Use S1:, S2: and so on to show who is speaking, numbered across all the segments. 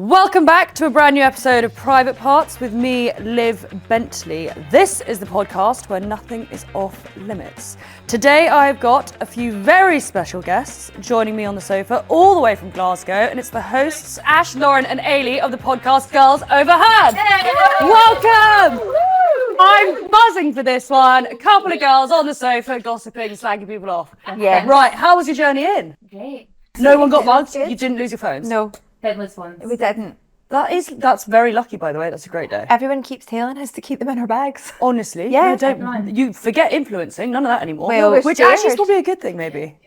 S1: Welcome back to a brand new episode of Private Parts with me, Liv Bentley. This is the podcast where nothing is off limits. Today I've got a few very special guests joining me on the sofa all the way from Glasgow, and it's the hosts Ash, Lauren and Ailey of the podcast Girls Overheard. Hey. Welcome! I'm buzzing for this one. A couple of girls on the sofa gossiping, slagging people off.
S2: Yeah.
S1: Right, how was your journey in?
S2: Great.
S1: No one got mugged? You didn't lose your phones?
S2: No.
S3: Headless ones.
S2: We didn't.
S1: That's very lucky, by the way. That's a great day.
S2: Everyone keeps telling us to keep them in our bags.
S1: Honestly,
S2: Yeah.
S1: you forget influencing, none of that anymore.
S2: Well,
S1: which actually is probably a good thing, maybe.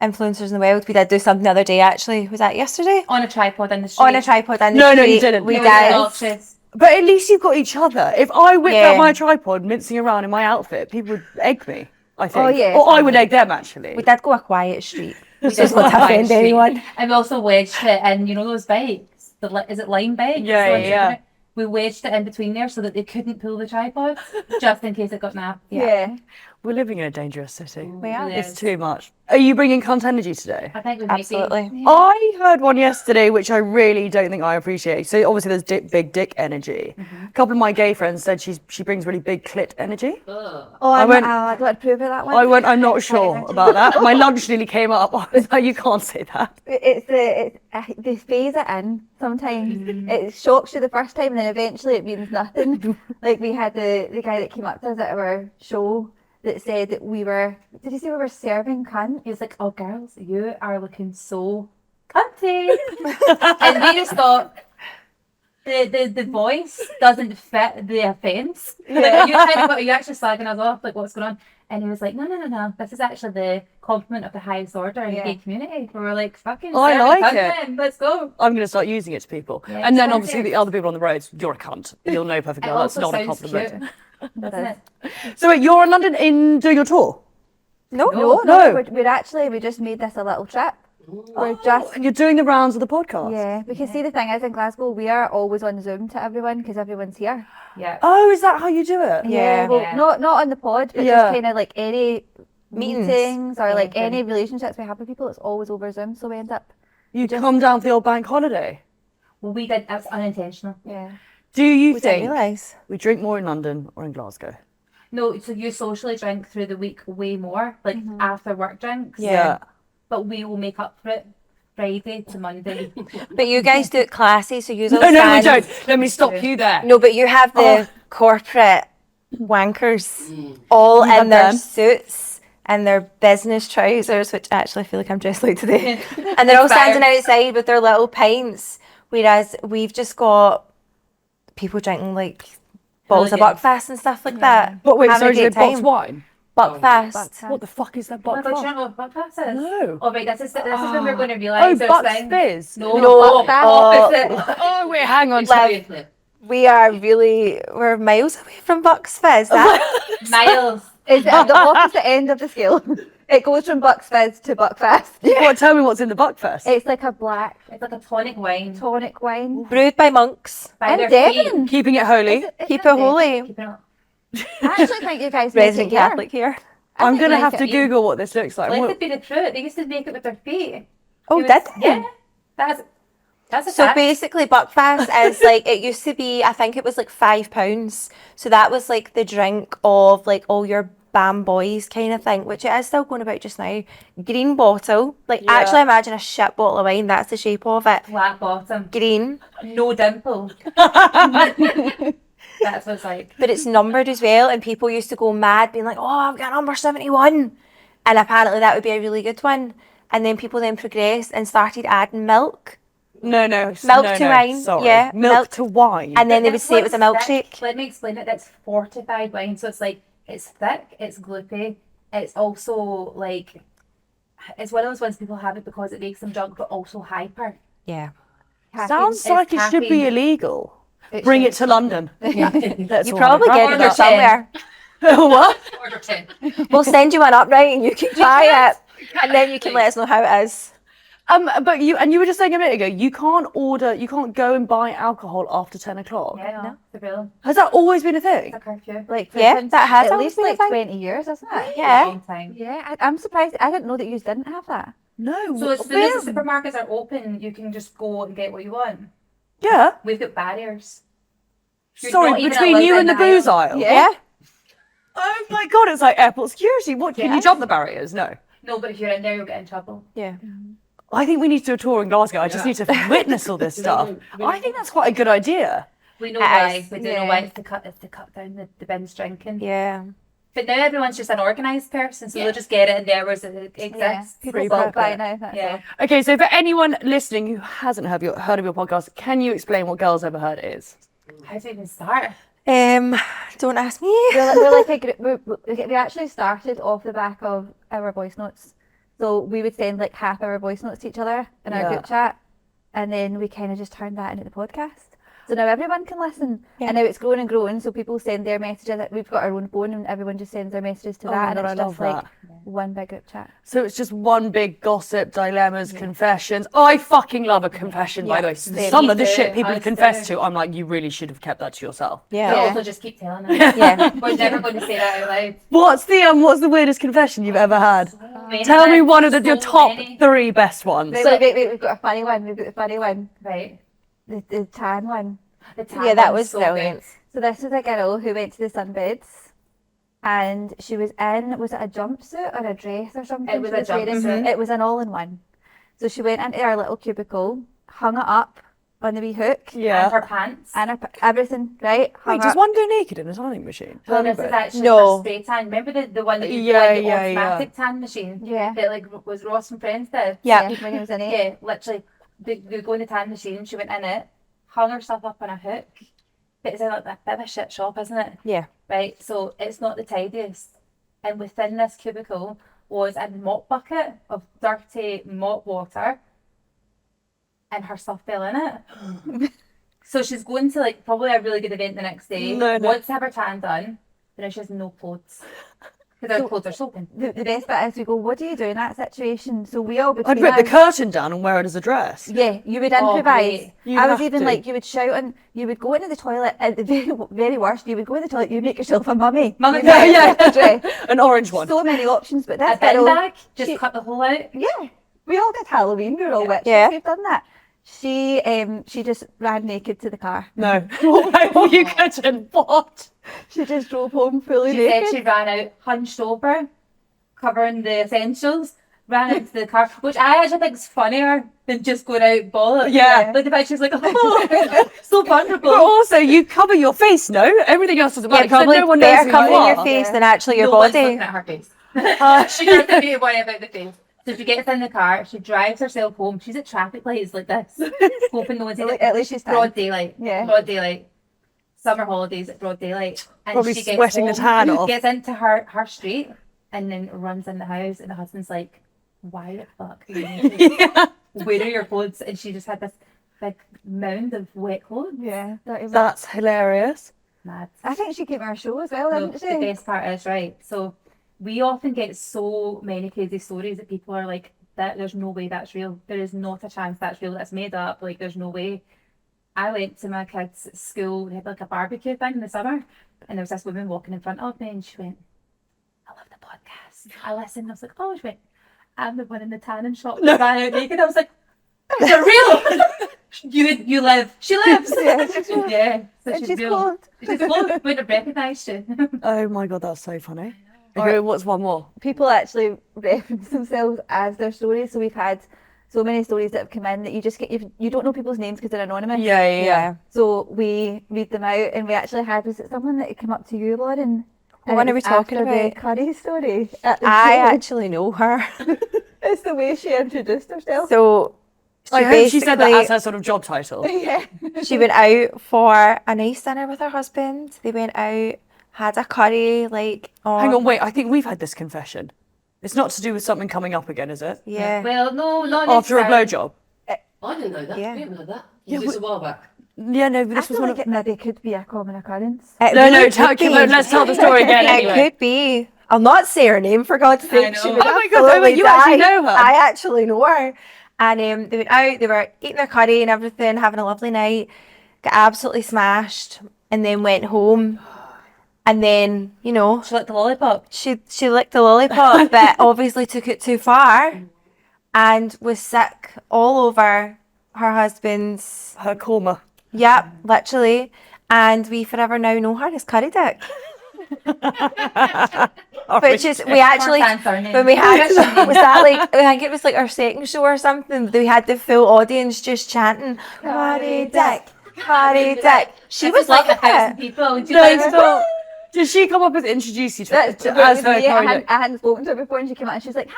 S2: Influencers in the wild. We did do something the other day, actually. Was that yesterday?
S3: On a tripod in the street.
S2: On a tripod in the
S1: No,
S2: street.
S1: you didn't.
S2: We
S3: It
S2: did.
S3: was obnoxious.
S1: But at least you've got each other. If I whipped
S2: Yeah.
S1: out my tripod, mincing around in my outfit, people would egg me, I think.
S2: Oh, yeah.
S1: Or I would egg them, actually.
S2: We did go a quiet street.
S3: We
S2: Just
S3: did
S2: not to
S3: go
S2: offend
S3: by street.
S2: anyone.
S3: And we also wedged it in, you know those bikes? Is it line bikes?
S1: Yeah,
S3: The ones
S1: yeah.
S3: that- We wedged it in between there so that they couldn't pull the tripod, just in case it got napped.
S2: Yeah.
S1: We're living in a dangerous city.
S2: We are.
S3: Yes.
S1: It's too much. Are you bringing cunt energy today?
S3: I think we might
S2: Absolutely.
S3: be.
S1: I heard one yesterday, which I really don't think I appreciate. So obviously there's big dick energy. A couple of my gay friends said she brings really big clit energy.
S3: Ugh.
S2: Oh,
S1: I went-
S2: I don't approve of that one.
S1: I'm not sure about that. My lunch nearly came up. I was like, you can't say that.
S2: It's they phase it in sometimes. It shocks you the first time, and then eventually it means nothing. Like we had the guy that came up to us at our show that said that did he say we were serving cunt?
S3: He was like, "Oh, girls, you are looking so cunty," and we just thought the voice doesn't fit the offence.
S2: Yeah.
S3: Like, are you actually slagging us off? Like, what's going on? And he was like, no. This is actually the compliment of the highest order in the gay community. We were like, fucking,
S1: I
S3: serving
S1: like
S3: cunt
S1: it.
S3: then, let's go.
S1: I'm going to start using it to people.
S3: Yeah,
S1: And then
S3: it's
S1: obviously
S3: perfect.
S1: the other people on the roads, you're a cunt. You'll know perfectly
S3: It
S1: well that's
S3: also
S1: not a
S3: sounds
S1: compliment.
S3: cute, doesn't it?
S1: So wait, you're in London doing your tour?
S2: No.
S1: No.
S2: We just made this a little trip. We're just
S1: And you're doing the rounds of the podcast?
S2: Yeah, because see the thing is in Glasgow we are always on Zoom to everyone because everyone's here.
S3: Yeah.
S1: Oh, is that how you do it?
S2: Well,
S3: Yeah.
S2: not on the pod, but
S1: Yeah.
S2: just kind of like any
S4: Meetings.
S2: meetings or like
S3: Anything.
S2: any relationships we have with people, it's always over Zoom. So we end up,
S1: You come down for the old bank holiday.
S3: Well, we did. That's unintentional.
S2: yeah.
S1: Do you
S4: We didn't
S1: think
S4: realise.
S1: we drink more in London or in Glasgow?
S3: No, so you socially drink through the week way more, like after work drinks.
S4: Yeah.
S3: But we will make up for it Friday to Monday.
S4: But you guys do it classy, so you all
S1: No, we
S4: stand-
S1: don't. Let me stop you there.
S4: No, but you have the corporate wankers all
S1: have
S4: in their
S1: them.
S4: suits and their business trousers, which actually I feel like I'm dressed like today. And they're all standing outside with their little pints, whereas we've just got people drinking like bottles of
S3: Hooligans.
S4: Buckfast and stuff like that.
S1: But wait,
S4: having
S1: so
S4: a
S1: is it
S4: great
S1: box
S4: time.
S1: wine?
S4: Buckfast.
S1: What the fuck is that
S3: Oh my
S1: box
S3: God, do you
S1: wine?
S3: know what Buckfast is?
S1: No.
S3: Oh, right, this is when we're going to
S1: Oh,
S3: realise there's
S1: Bucks
S3: things.
S1: Fizz.
S3: No,
S4: No,
S3: opposite.
S1: Oh, wait, hang on.
S4: Like, we're miles away from Bucks Fizz. That,
S3: Miles.
S2: It's at the opposite end of the scale. It goes from Bucks Fizz to Buckfast.
S1: You want to tell me what's in the Buckfest?
S2: It's like a black
S3: It's like a tonic wine.
S2: tonic wine.
S4: brewed by monks.
S3: By
S2: And
S3: their
S2: Devon.
S3: feet.
S1: Keeping it holy.
S4: Keep it holy.
S3: Keep it up.
S2: I actually think you guys make
S4: Resident
S2: it here.
S4: Catholic here.
S1: I'm
S2: think
S1: going to
S2: you
S1: have
S2: make
S1: to
S2: it-
S1: Google what this looks like.
S3: Let
S1: What-
S3: it be the truth. They used to make it with their feet.
S4: Oh,
S3: It
S4: did
S3: was-
S4: they?
S3: Yeah. That's a
S4: So
S3: fact.
S4: basically, Buckfast is like, it used to be, I think it was like £5. So that was like the drink of like all your bam boys kind of thing, which it is still going about just now. Green bottle. Like,
S1: Yeah.
S4: actually imagine a shit bottle of wine. That's the shape of it.
S3: Flat bottom.
S4: Green.
S3: No dimple. That's what it's like.
S4: But it's numbered as well. And people used to go mad being like, oh, I've got number 71. And apparently that would be a really good one. And then people then progressed and started adding milk.
S1: No.
S4: Milk
S1: no,
S4: to
S1: no,
S4: wine,
S1: Sorry.
S4: yeah,
S1: Milk
S4: milk-
S1: to wine.
S4: And then they would
S3: This
S4: say it was a
S3: one's thick.
S4: milkshake.
S3: Let me explain it. That's fortified wine. So it's like, it's thick, it's gloopy. It's also like, it's one of those ones people have it because it makes them drunk, but also hyper.
S4: Yeah.
S1: Sounds
S3: It's
S1: like it should be
S3: caffeine.
S1: illegal.
S2: It
S1: Bring
S2: should.
S1: it to London. Let's
S4: You
S1: all
S4: probably
S1: have a
S4: get
S1: crack
S4: it
S1: at
S4: somewhere.
S1: that. What?
S3: Order 10.
S4: We'll send you one up, right? And you can try it. And then you can let us know how it is.
S1: But you were just saying a minute ago, you can't go and buy alcohol after 10 o'clock.
S3: Yeah, no, it's a real.
S1: Has that always been a thing?
S3: It's a curfew.
S2: Like
S4: Yeah,
S2: since
S4: that has
S2: at
S4: always
S2: least
S4: been a
S2: like
S4: thing.
S2: 20 years, isn't it?
S4: Yeah.
S3: Long time.
S2: Yeah, I'm surprised. I didn't know that you didn't have that.
S1: No.
S3: So as soon as the supermarkets are open, you can just go and get what you want.
S1: Yeah.
S3: We've got barriers. You're
S1: Sorry,
S3: not even
S1: between
S3: allowed
S1: you
S3: in
S1: and the booze aisle?
S2: Yeah.
S1: Oh my god, it's like airport security. What, can you
S2: Yes.
S1: jump the barriers? No.
S3: No, but if you're in there, you'll get in trouble.
S4: Yeah.
S1: I think we need to do a tour in Glasgow. I just need to witness all this stuff. I think that's quite a good idea.
S3: We know
S4: It
S3: why.
S4: is,
S3: We do know why. It's to cut down the binge drinking.
S4: Yeah.
S3: But now everyone's just an organised person, so they'll just get it in the hours that it
S2: Yeah.
S3: exists.
S2: People
S1: Pretty
S2: bulk
S1: perfect.
S2: by now. That's
S3: Yeah.
S1: Okay, so for anyone listening who hasn't heard of your podcast, can you explain what Girls Overheard is?
S3: How do you even start?
S4: Don't ask me.
S2: we're like a group. We actually started off the back of our voice notes. So we would send like half our voice notes to each other in our group chat, and then we kind of just turned that into the podcast. So now everyone can listen, and now it's growing and growing. So people send their messages. We've got our own phone, and everyone just sends their messages to that, and
S1: God,
S2: it's
S1: I love
S2: just like
S1: that.
S2: one big group chat.
S1: So it's just one big gossip, dilemmas, confessions. I fucking love a confession, by the way. Some of the
S3: Me
S1: shit
S3: too.
S1: people
S3: I
S1: confess
S3: do.
S1: to, I'm like, you really should have kept that to yourself.
S4: Yeah.
S3: But also just keep telling them.
S4: Yeah.
S3: We're never going to say that out loud.
S1: What's the weirdest confession you've ever had?
S3: Many
S1: Tell me
S3: times,
S1: one of your
S3: so
S1: top
S3: many.
S1: 3 best ones.
S2: Wait, we've got a funny one. We've got the funny one,
S3: Right.
S2: the tan one.
S3: The tan
S4: Yeah, that
S3: one's
S4: was
S3: so
S4: brilliant.
S2: So this was a girl who went to the sunbeds, and she was in, was it a jumpsuit or a dress or something?
S3: It was
S2: She
S3: a
S2: wearing?
S3: jumpsuit.
S2: It was an all-in-one. So she went into our little cubicle, hung it up on the wee hook,
S3: good.
S1: Yeah.
S3: And her pants.
S2: and everything, right? Hung
S1: Wait, does
S2: up.
S1: one go naked in a tanning machine?
S3: Well,
S1: Tell
S3: this
S1: me
S3: is
S1: about it.
S3: actually
S4: No.
S3: for spray tan. Remember the one that you
S1: Yeah,
S3: like the
S1: yeah,
S3: automatic tan machine?
S2: Yeah.
S3: That like was Ross and Friends did?
S4: Yeah.
S2: When he was in it.
S3: Yeah, literally. They go in the tan machine, she went in it, hung herself up on a hook. But it's like a bit of a shit shop, isn't it?
S4: Yeah.
S3: Right, so it's not the tidiest. And within this cubicle was a mop bucket of dirty mop water, and her stuff fell in it. So she's going to like probably a really good event the next day.
S1: No.
S3: Wants to have her tan done, but now she has no clothes because her clothes are soaking.
S2: The best bit is we go, what do you do in that situation? So we all between
S1: I'd rip the
S2: us-
S1: curtain down and wear it as a dress.
S2: Yeah, you would
S3: Oh,
S2: improvise.
S3: great.
S1: You
S2: I was
S1: have
S2: even
S1: to.
S2: like, you would shout and you would go into the toilet at the very worst. You would go in the toilet, you make yourself a mummy.
S3: Mummy,
S2: You
S3: yeah,
S2: make yourself a dress.
S1: An orange one.
S2: So many options, but
S3: A
S2: this
S3: bin
S2: girl,
S3: bag, just
S2: she-
S3: cut the hole out.
S2: yeah, we all did Halloween. We were all witches.
S4: Yeah.
S2: We've done that. She just ran naked to the car.
S1: No. You couldn't. What?
S2: She just drove home fully
S3: She
S2: naked.
S3: said she ran out hunched over, covering the essentials, ran out to the car, which I actually think is funnier than just going out bollocks.
S1: Yeah.
S3: Like the fact she's like, oh, so vulnerable.
S1: But also, you cover your face, no? Everything else doesn't matter.
S4: Yeah,
S1: 'cause then
S4: probably
S1: no one knows
S4: better
S1: who
S4: covering
S1: you
S4: your
S1: are.
S4: face
S2: Yeah.
S4: than actually your
S3: No one's
S4: body.
S3: looking at her face. She doesn't need to worry about the face. So she gets in the car, she drives herself home. She's at traffic lights like this, hoping no one's in it.
S2: At least she's
S3: Broad
S2: tan.
S3: daylight.
S2: Yeah.
S3: Broad daylight. Summer holidays at broad daylight. And
S1: Probably
S3: she gets
S1: sweating the
S3: home,
S1: tan off.
S3: gets into her street, and then runs in the house, and the husband's like, why the fuck are you naked?
S1: Yeah.
S3: Where are your clothes? And she just had this big mound of wet clothes.
S2: Yeah,
S1: That's hilarious.
S3: Mad.
S2: I think she came to our show as well,
S3: No,
S2: didn't
S3: the
S2: she?
S3: best part is, right, so we often get so many crazy stories that people are like, that there's no way that's real. There is not a chance that's real. That's made up. Like, there's no way. I went to my kids' school. They had like a barbecue thing in the summer, and there was this woman walking in front of me, and she went, I love the podcast. I listened. I was like, oh, she went, I'm the one in the tanning shop that ran out naked. I was like, is it real? you live. She lives.
S2: Yeah, she's real.
S3: Yeah. So
S2: And she's
S3: real.
S2: clothed.
S3: She's clothed. Wouldn't have recognised you.
S1: Oh my god, that's so funny. Okay, what's one more?
S2: People actually reference themselves as their stories. So we've had so many stories that have come in that you just get, you don't know people's names because they're anonymous.
S1: Yeah.
S2: So we read them out, and we actually had, was it someone that came up to you, Lauren?
S4: What one are we talking
S2: after
S4: about?
S2: the curry story. At the
S4: I
S2: show.
S4: actually know her.
S2: It's the way she introduced herself.
S4: So
S1: I hope she said that
S4: basically-
S1: as her sort of job title.
S2: Yeah.
S4: She went out for a nice dinner with her husband. They went out, had a curry, like,
S1: Hang on, wait, I think we've had this confession. It's not to do with something coming up again, is it?
S4: Yeah.
S3: Well, no, not
S1: After a
S3: necessarily.
S1: blowjob?
S5: I didn't know that.
S4: Yeah.
S5: We haven't had that.
S1: Yeah,
S5: This was a while back.
S1: Yeah, no, but
S2: I
S1: this was
S2: feel
S1: one
S2: like
S1: of...
S2: it maybe could be a common occurrence.
S4: It
S1: No,
S4: really
S1: no,
S4: could be.
S1: let's tell the story again anyway.
S4: It could be. I'll not say her name for God's sake.
S3: know.
S4: She would
S1: Oh my God,
S4: absolutely
S1: wait, you actually
S4: die.
S1: know her?
S4: I actually know her. And they went out, they were eating their curry and everything, having a lovely night, got absolutely smashed, and then went home. And then, you know,
S3: She liked the lollipop.
S4: she licked the lollipop, but obviously took it too far and was sick all over her husband's
S1: Her coma.
S4: Yep, literally. And we forever now know her as Curry Dick. Which is, we actually, when we had, was that like, I think it was like our second show or something, we had the full audience just chanting, Curry Dick, Curry Dick. She was
S3: like
S4: like
S3: 1,000
S4: it.
S3: people.
S1: No, stop. Did she come up and introduce you to as her
S2: I
S1: Curry Dick?
S2: hadn't spoken to her before, and she came out and she was like, "Hi,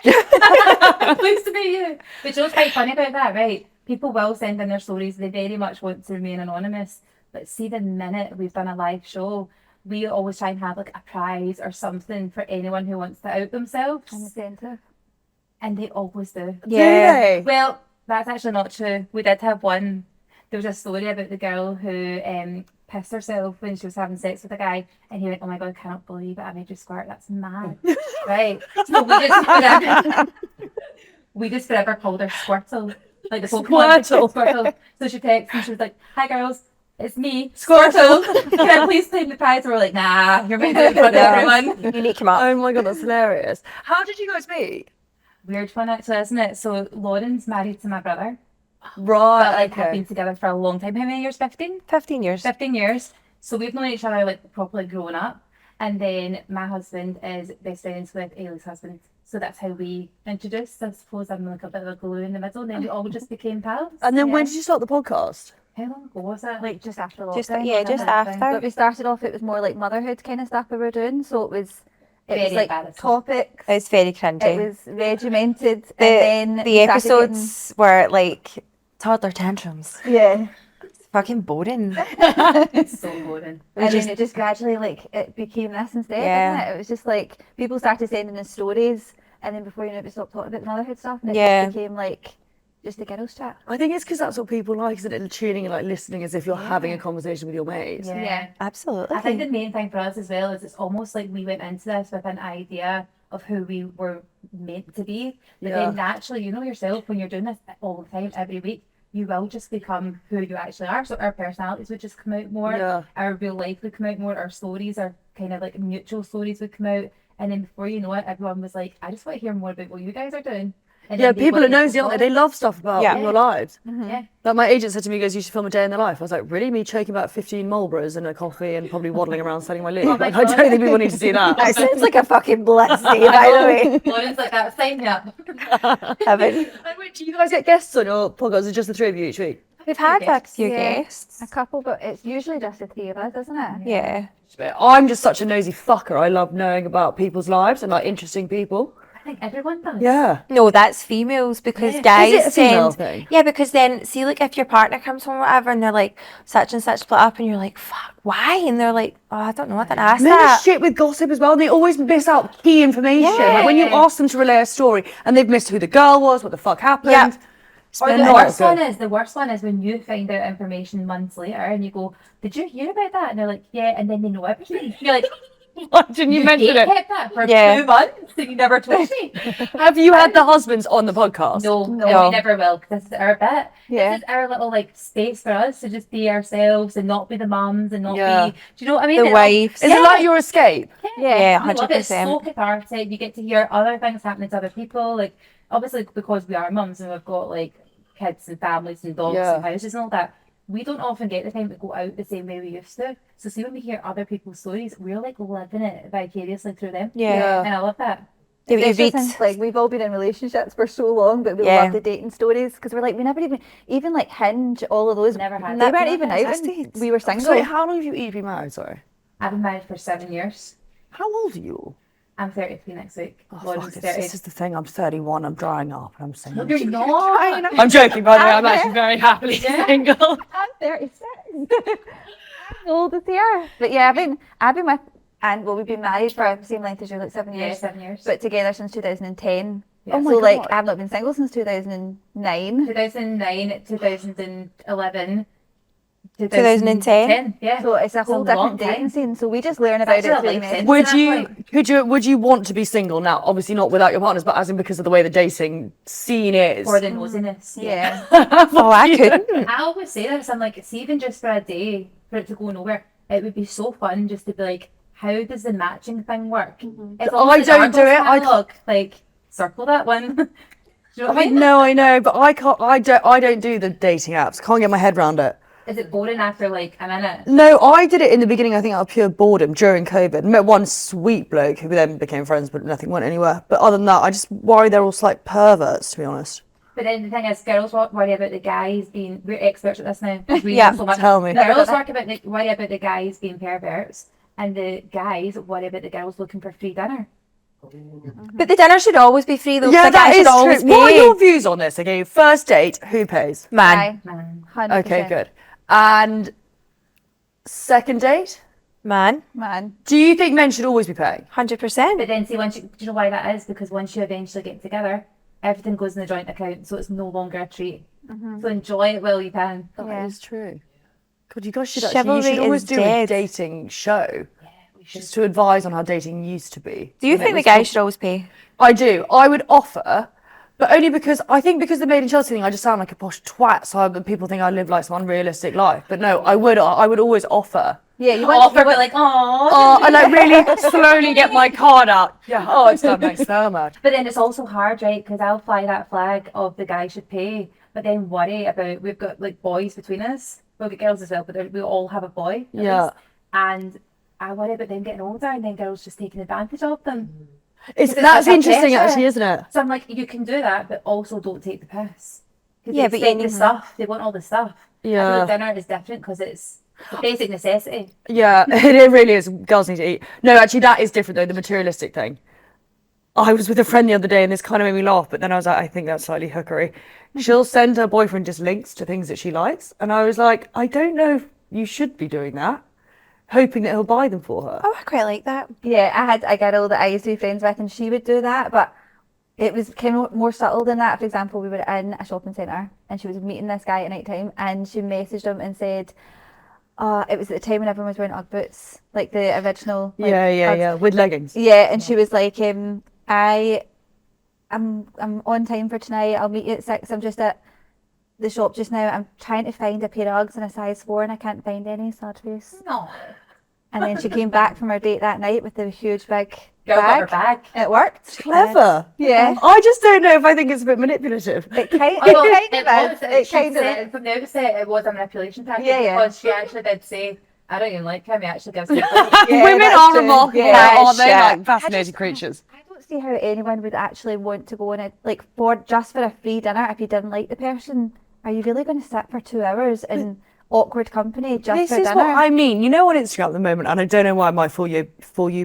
S2: I'm Curry Dick."
S3: Pleased to meet you. But you know what's quite funny about that, right? People will send in their stories. They very much want to remain anonymous. But see, the minute we've done a live show, we always try and have like a prize or something for anyone who wants to out themselves.
S2: I'm the centre.
S3: And they always do.
S1: Yeah.
S3: Well, that's actually not true. We did have one. There was a story about the girl who pissed herself when she was having sex with a guy, and he went, "Oh my god, I cannot believe it! I made you squirt. That's mad." Right? So we just forever called her Squirtle, like the Pokemon Squirtle. So she texted and she was like, "Hi girls, it's me, Squirtle. Can I please claim the prize?" And we're like, "Nah, you're making it in front of everyone."
S4: You need to come up.
S1: Oh my god, that's hilarious. How did you guys meet?
S3: Weird one actually, isn't it? So Lauren's married to my brother.
S1: Right,
S3: But like have been together for a long time. How many years? 15?
S4: 15 years.
S3: 15 years. So we've known each other like properly growing up. And then my husband is best friends with Ailey's husband. So that's how we introduced. I suppose I'm like a bit of a glue in the middle. And then we all just became pals.
S1: And then when did you start the podcast?
S3: How long ago was it?
S2: Like just after lockdown.
S4: Just after.
S2: But we started off, it was more like motherhood kind of stuff we were doing. So it was
S3: Very
S2: like
S3: embarrassing.
S2: topics.
S4: It's very cringy.
S2: It was regimented. And then
S4: The
S2: we started
S4: episodes were like toddler tantrums.
S2: yeah.
S4: It's fucking boring.
S3: It's so boring.
S2: And then it just gradually like it became this instead,
S4: Yeah.
S2: didn't it? It was just like people started sending us stories, and then before you know it, we stopped talking about the motherhood stuff, and it
S4: Yeah.
S2: just became like just a girls chat.
S1: I think it's because that's what people like, isn't it? Tuning and like listening as if you're having a conversation with your mates.
S3: Yeah.
S4: Absolutely.
S3: I think the main thing for us as well is it's almost like we went into this with an idea of who we were meant to be. But
S1: Yeah.
S3: then naturally, you know yourself, when you're doing this all the time, every week, you will just become who you actually are. So our personalities would just come out more.
S1: Yeah.
S3: Our real life would come out more. Our stories, our kind of like mutual stories would come out. And then before you know it, everyone was like, "I just want to hear more about what you guys are doing." And
S1: Yeah,
S3: then they
S1: people are
S3: wanted to
S1: nosy, aren't they? They love stuff about
S4: Yeah.
S1: your lives.
S3: Yeah.
S1: Like my agent said to me, he goes, "You should film a day in their life." I was like, "Really? Me choking about 15 Marlboros and a coffee and probably waddling around selling my loo?"
S3: my
S1: Like, I
S3: God.
S1: don't think people need to see that.
S4: That sounds like a fucking blessing, by the way.
S3: Lauren's like that, sign me up.
S4: Heaven.
S1: And wait, do you guys get guests on your podcast? Is it just the three of you each week?
S4: We've had a few
S2: Yeah.
S4: guests.
S2: A couple, but it's usually just the three of us, isn't it?
S4: Yeah.
S1: I'm just such a nosy fucker. I love knowing about people's lives and like interesting people.
S3: I think everyone does.
S1: Yeah.
S4: No, that's females because
S3: Yeah.
S4: guys
S1: Is it a female
S4: send.
S1: thing?
S4: Yeah, because then see, like if your partner comes home or whatever, and they're like such and such split up, and you're like, "Fuck, why?" And they're like, "Oh, I don't know, I didn't ask
S1: Men are
S4: that."
S1: shit with gossip as well. And they always miss out key information.
S4: Yeah.
S1: Like when you ask them to relay a story and they've missed who the girl was, what the fuck happened.
S4: Yeah.
S3: Or
S1: They're
S3: the
S1: not
S3: worst
S1: good.
S3: one is when you find out information months later and you go, "Did you hear about that?" And they're like, "Yeah," and then they know everything. You're like,
S1: Why didn't you mention it?
S3: kept that for
S4: Yeah.
S3: 2 months and you never told me.
S1: Have you had the husbands on the podcast?
S3: No,
S4: No.
S3: we never will. 'Cause this is our bit.
S2: Yeah.
S3: This is our little like space for us to just be ourselves and not be the mums and not
S1: Yeah.
S3: be. Do you know what I mean?
S4: The wives.
S1: Is it like your escape?
S4: Yeah,
S3: we love it. It's
S4: 100%.
S3: so cathartic. You get to hear other things happening to other people. Like obviously because we are mums and we've got like kids and families and dogs
S1: Yeah.
S3: and houses and all that. We don't often get the time to go out the same way we used to. So see when we hear other people's stories, we're like living it vicariously through them.
S4: Yeah.
S3: And I love that.
S4: Do you
S2: Especially
S4: read?
S2: since, like we've all been in relationships for so long, but we
S4: Yeah.
S2: love the dating stories because we're like we never even like Hinge, all of those.
S3: Never had
S2: They
S3: that.
S2: weren't even out.
S4: existed.
S2: When we were single.
S1: Sorry, how long have you each been married? Sorry.
S3: I've been married for 7 years.
S1: How old are you all?
S3: I'm 33 next week.
S1: Oh,
S3: Lauren's
S1: fuck,
S3: 30.
S1: this is the thing. I'm 31. I'm drying up. I'm single.
S3: You're not.
S1: I'm joking, by the way. I'm actually very happily single.
S2: I'm 36. I'm old this year. But yeah, I've been with, and well, we've been married for the same length as you, like 7
S3: Yeah,
S2: years.
S3: 7 years.
S2: But together since 2010.
S3: Yeah.
S1: Oh my
S2: so like
S1: God.
S2: I've not been single since 2009.
S3: 2009, 2011,
S4: 2010.
S3: Yeah.
S2: So it's a whole
S3: long
S2: different dating
S3: time.
S2: scene. So we just learn about it
S3: Actually,
S2: through
S3: it
S2: men.
S3: makes sense.
S1: Would you want to be single now? Obviously not without your partners, but as in because of the way the dating scene is.
S3: For the nosiness.
S2: Yeah.
S4: Oh, I couldn't.
S3: I always say this, I'm like, see, even just for a day, for it to go nowhere, it would be so fun just to be like, how does the matching thing work? It's
S1: I
S3: almost
S1: don't
S3: like
S1: do it, I
S3: catalog, like, circle that one. Do you know what I mean?
S1: I know, but I can't. I don't do the dating apps. Can't get my head around it.
S3: Is it boring after like a minute?
S1: No, I did it in the beginning. I think out of pure boredom during COVID. Met one sweet bloke who then became friends, but nothing went anywhere. But other than that, I just worry they're all like perverts, to be honest.
S3: But then the thing is, girls worry about the guys being. We're experts at this now. We
S4: Yeah,
S3: know so much.
S1: tell me.
S3: The girls worry about the guys being perverts, and the guys worry about the girls looking for free dinner.
S4: But the dinner should always be free, though.
S1: Yeah,
S4: the guy
S1: that
S4: should
S1: is
S4: always
S1: true. What are
S4: pay.
S1: your views on this? Okay, first date, who pays?
S4: Man.
S2: Aye,
S3: Man.
S2: 100%.
S1: Okay, good. And second date,
S4: Man.
S1: do you think men should always be paying?
S4: 100%.
S3: But then see, do you know why that is? Because once you eventually get together, everything goes in the joint account, so it's no longer a treat. So enjoy it while you can.
S2: Yeah.
S1: That is true. God, you guys should
S4: Chivalry
S1: you should always
S4: is
S1: do
S4: dead.
S1: a dating show.
S3: We should.
S1: Just to advise on how dating used to be.
S4: Do you
S1: And it
S4: think the
S1: was
S4: guy
S1: not-
S4: should always pay?
S1: I do. I would offer, but only because I think because the Made in Chelsea thing, I just sound like a posh twat. So people think I live like some unrealistic life. But no, I would always offer.
S2: Yeah, you
S3: Offer,
S2: want
S3: but like, oh.
S1: I like really slowly get my card out. Yeah. Oh, it's done makes so much.
S3: But then it's also hard, right? Because I'll fly that flag of the guy should pay, but then worry about we've got like boys between us. We'll get girls as well, but we all have a boy. at
S1: Yeah.
S3: least. And I worry about them getting older and then girls just taking advantage of them.
S1: It's
S3: Because
S1: that's
S3: like a
S1: interesting,
S3: pressure.
S1: actually, isn't it?
S3: So I'm like, you can do that, but also don't take the piss. Because
S4: Yeah,
S3: they
S4: but
S3: expect the stuff. They want all the stuff. I feel
S1: Yeah.
S3: like dinner is different because it's a basic necessity.
S1: Yeah, it really is. Girls need to eat. No, actually, that is different though. The materialistic thing. I was with a friend the other day, and this kind of made me laugh. But then I was like, I think that's slightly hookery. She'll send her boyfriend just links to things that she likes, and I was like, I don't know if you should be doing that, hoping that he'll buy them for her.
S4: Oh, I quite like that.
S2: Yeah, I had a girl that I used to be friends with, and she would do that, but it was kind of more subtle than that. For example, we were in a shopping centre, and she was meeting this guy at night time, and she messaged him and said, it was at the time when everyone was wearing Ugg boots, like the original. Like, Uggs.
S1: Yeah, with leggings.
S2: Yeah, and she was like, I'm on time for tonight. I'll meet you at 6. I'm just at the shop just now. I'm trying to find a pair of Uggs in a size 4 and I can't find any, sad face.
S3: No.
S2: And then she came back from her date that night with a huge big
S3: Girl got her
S2: bag.
S3: bag.
S2: It worked.
S1: Clever.
S2: Yeah.
S1: I just don't know if I think it's a bit manipulative.
S2: It kind
S3: Well,
S2: of is. It
S3: she
S2: kind of
S3: said
S2: is.
S3: from the outset it was a manipulation tactic
S2: Yeah, yeah.
S3: because she actually did say, I don't even like him, he actually gives me
S2: Yeah,
S1: Women
S2: that's
S1: are
S2: true.
S1: remarkable,
S2: Yeah.
S1: aren't they?
S4: shit.
S1: Like fascinating creatures.
S2: I don't see how anyone would actually want to go on just for a free dinner if you didn't like the person. Are you really going to sit for 2 hours in awkward company just
S1: This
S2: for
S1: is
S2: dinner?
S1: what I mean. You know, on Instagram at the moment, and I don't know why my For You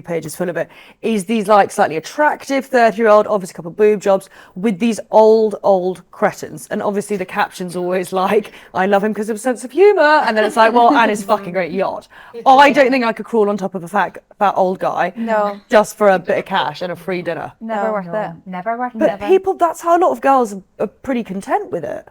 S1: page is full of it, is these like slightly attractive 30-year-old, obviously a couple of boob jobs, with these old cretins. And obviously the caption's always like, I love him because of a sense of humour. And then it's like, well, and his fucking great yacht. I don't think I could crawl on top of a fat old guy.
S2: No.
S1: Just for a bit of cash and a free dinner.
S2: Never worth it.
S3: Never worth
S1: But
S3: it.
S1: that's how a lot of girls are pretty content with it.